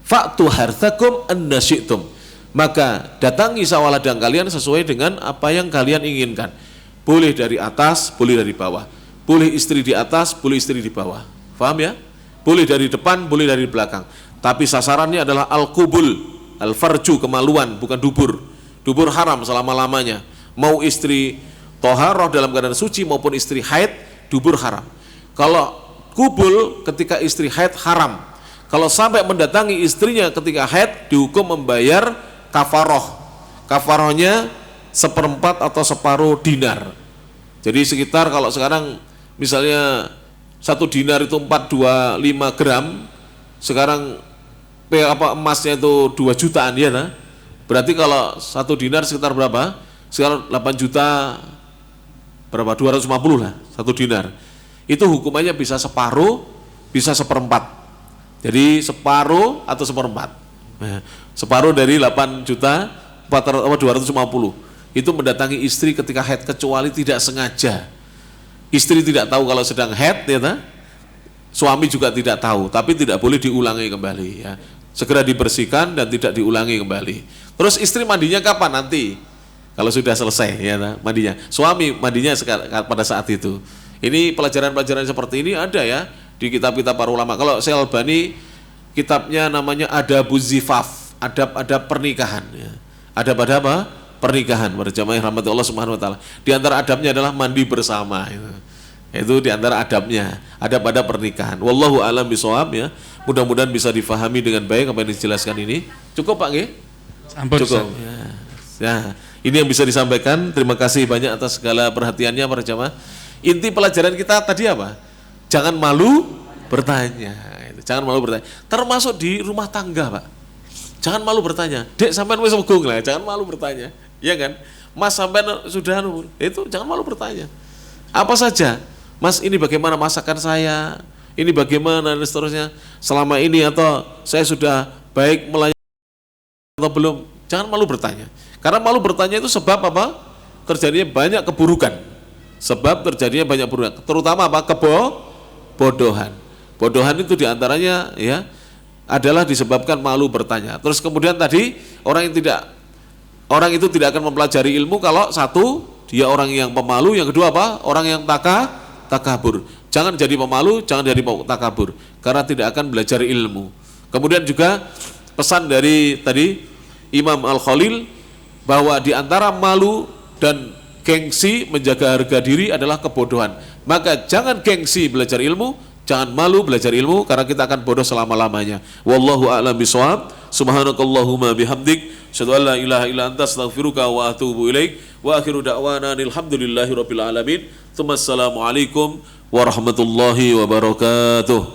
Fa'tu harthakum anna syi'tum. Maka datangi sawah ladang kalian sesuai dengan apa yang kalian inginkan. Boleh dari atas, boleh dari bawah. Boleh istri di atas, boleh istri di bawah. Faham ya? Boleh dari depan, boleh dari belakang. Tapi sasarannya adalah al-qubul, al-farju, kemaluan, bukan dubur. Dubur haram selama-lamanya. Mau istri toharoh dalam keadaan suci maupun istri haid, dubur haram. Kalau kubul ketika istri haid haram. Kalau sampai mendatangi istrinya ketika haid, dihukum membayar kafaroh. Kafarohnya 1/4 atau separuh dinar. Jadi sekitar kalau sekarang misalnya 1 dinar itu 425 gram, sekarang emasnya itu 2 jutaan ya nah? Berarti kalau 1 dinar sekitar berapa? Sekarang 8 juta berapa? 250 lah 1 dinar. Itu hukumannya bisa separuh, bisa 1/4. Jadi separuh atau 1/4. Separuh dari 8 juta 250. Itu mendatangi istri ketika haid kecuali tidak sengaja. Istri tidak tahu kalau sedang haid ya, suami juga tidak tahu, tapi tidak boleh diulangi kembali ya. Segera dibersihkan dan tidak diulangi kembali. Terus istri mandinya kapan nanti? Kalau sudah selesai ya mandinya. Suami mandinya pada saat itu. Ini pelajaran-pelajaran seperti ini ada ya di kitab-kitab para ulama. Kalau Syekh Albani kitabnya namanya Adabuz Zifaf, adab-adab pernikahan ya. Adab-adab apa? Pernikahan para jamaah rahmat Allah Subhanahu wa taala. Di antara adabnya adalah mandi bersama itu. Itu di antara adabnya, adab-adab pernikahan. Wallahu a'lam bishawab ya. Mudah-mudahan bisa difahami dengan baik apa yang dijelaskan ini. Cukup Pak nggih? Cukup. Ya, ini yang bisa disampaikan. Terima kasih banyak atas segala perhatiannya para jamaah. Inti pelajaran kita tadi apa? Jangan malu bertanya. Jangan malu bertanya. Termasuk di rumah tangga, Pak. Jangan malu bertanya. Dek sampean wis megung lah, jangan malu bertanya. Iya kan? Mas sampean sudah itu jangan malu bertanya. Apa saja? Mas, ini bagaimana masakan saya? Ini bagaimana dan seterusnya? Selama ini atau saya sudah baik melayani atau belum? Jangan malu bertanya. Karena malu bertanya itu sebab apa? Terjadinya banyak keburukan. Sebab terjadinya banyak keburukan. Terutama apa? Kebodohan. Bodohan itu diantaranya ya adalah disebabkan malu bertanya. Terus kemudian tadi orang itu tidak akan mempelajari ilmu kalau satu dia orang yang pemalu, yang kedua apa? Orang yang takabur. Jangan jadi pemalu, jangan jadi takabur karena tidak akan belajar ilmu. Kemudian juga pesan dari tadi Imam Al-Khalil bahwa di antara malu dan gengsi menjaga harga diri adalah kebodohan. Maka jangan gengsi belajar ilmu, jangan malu belajar ilmu karena kita akan bodoh selama-lamanya. Wallahu a'lam bishawab. Subhanakallahumma bihamdik, asyhadu an la ilaha illa anta, astaghfiruka wa atubu ilaik. Wa akhiru da'wana alhamdulillahirabbil alamin. Assalamualaikum warahmatullahi wabarakatuh.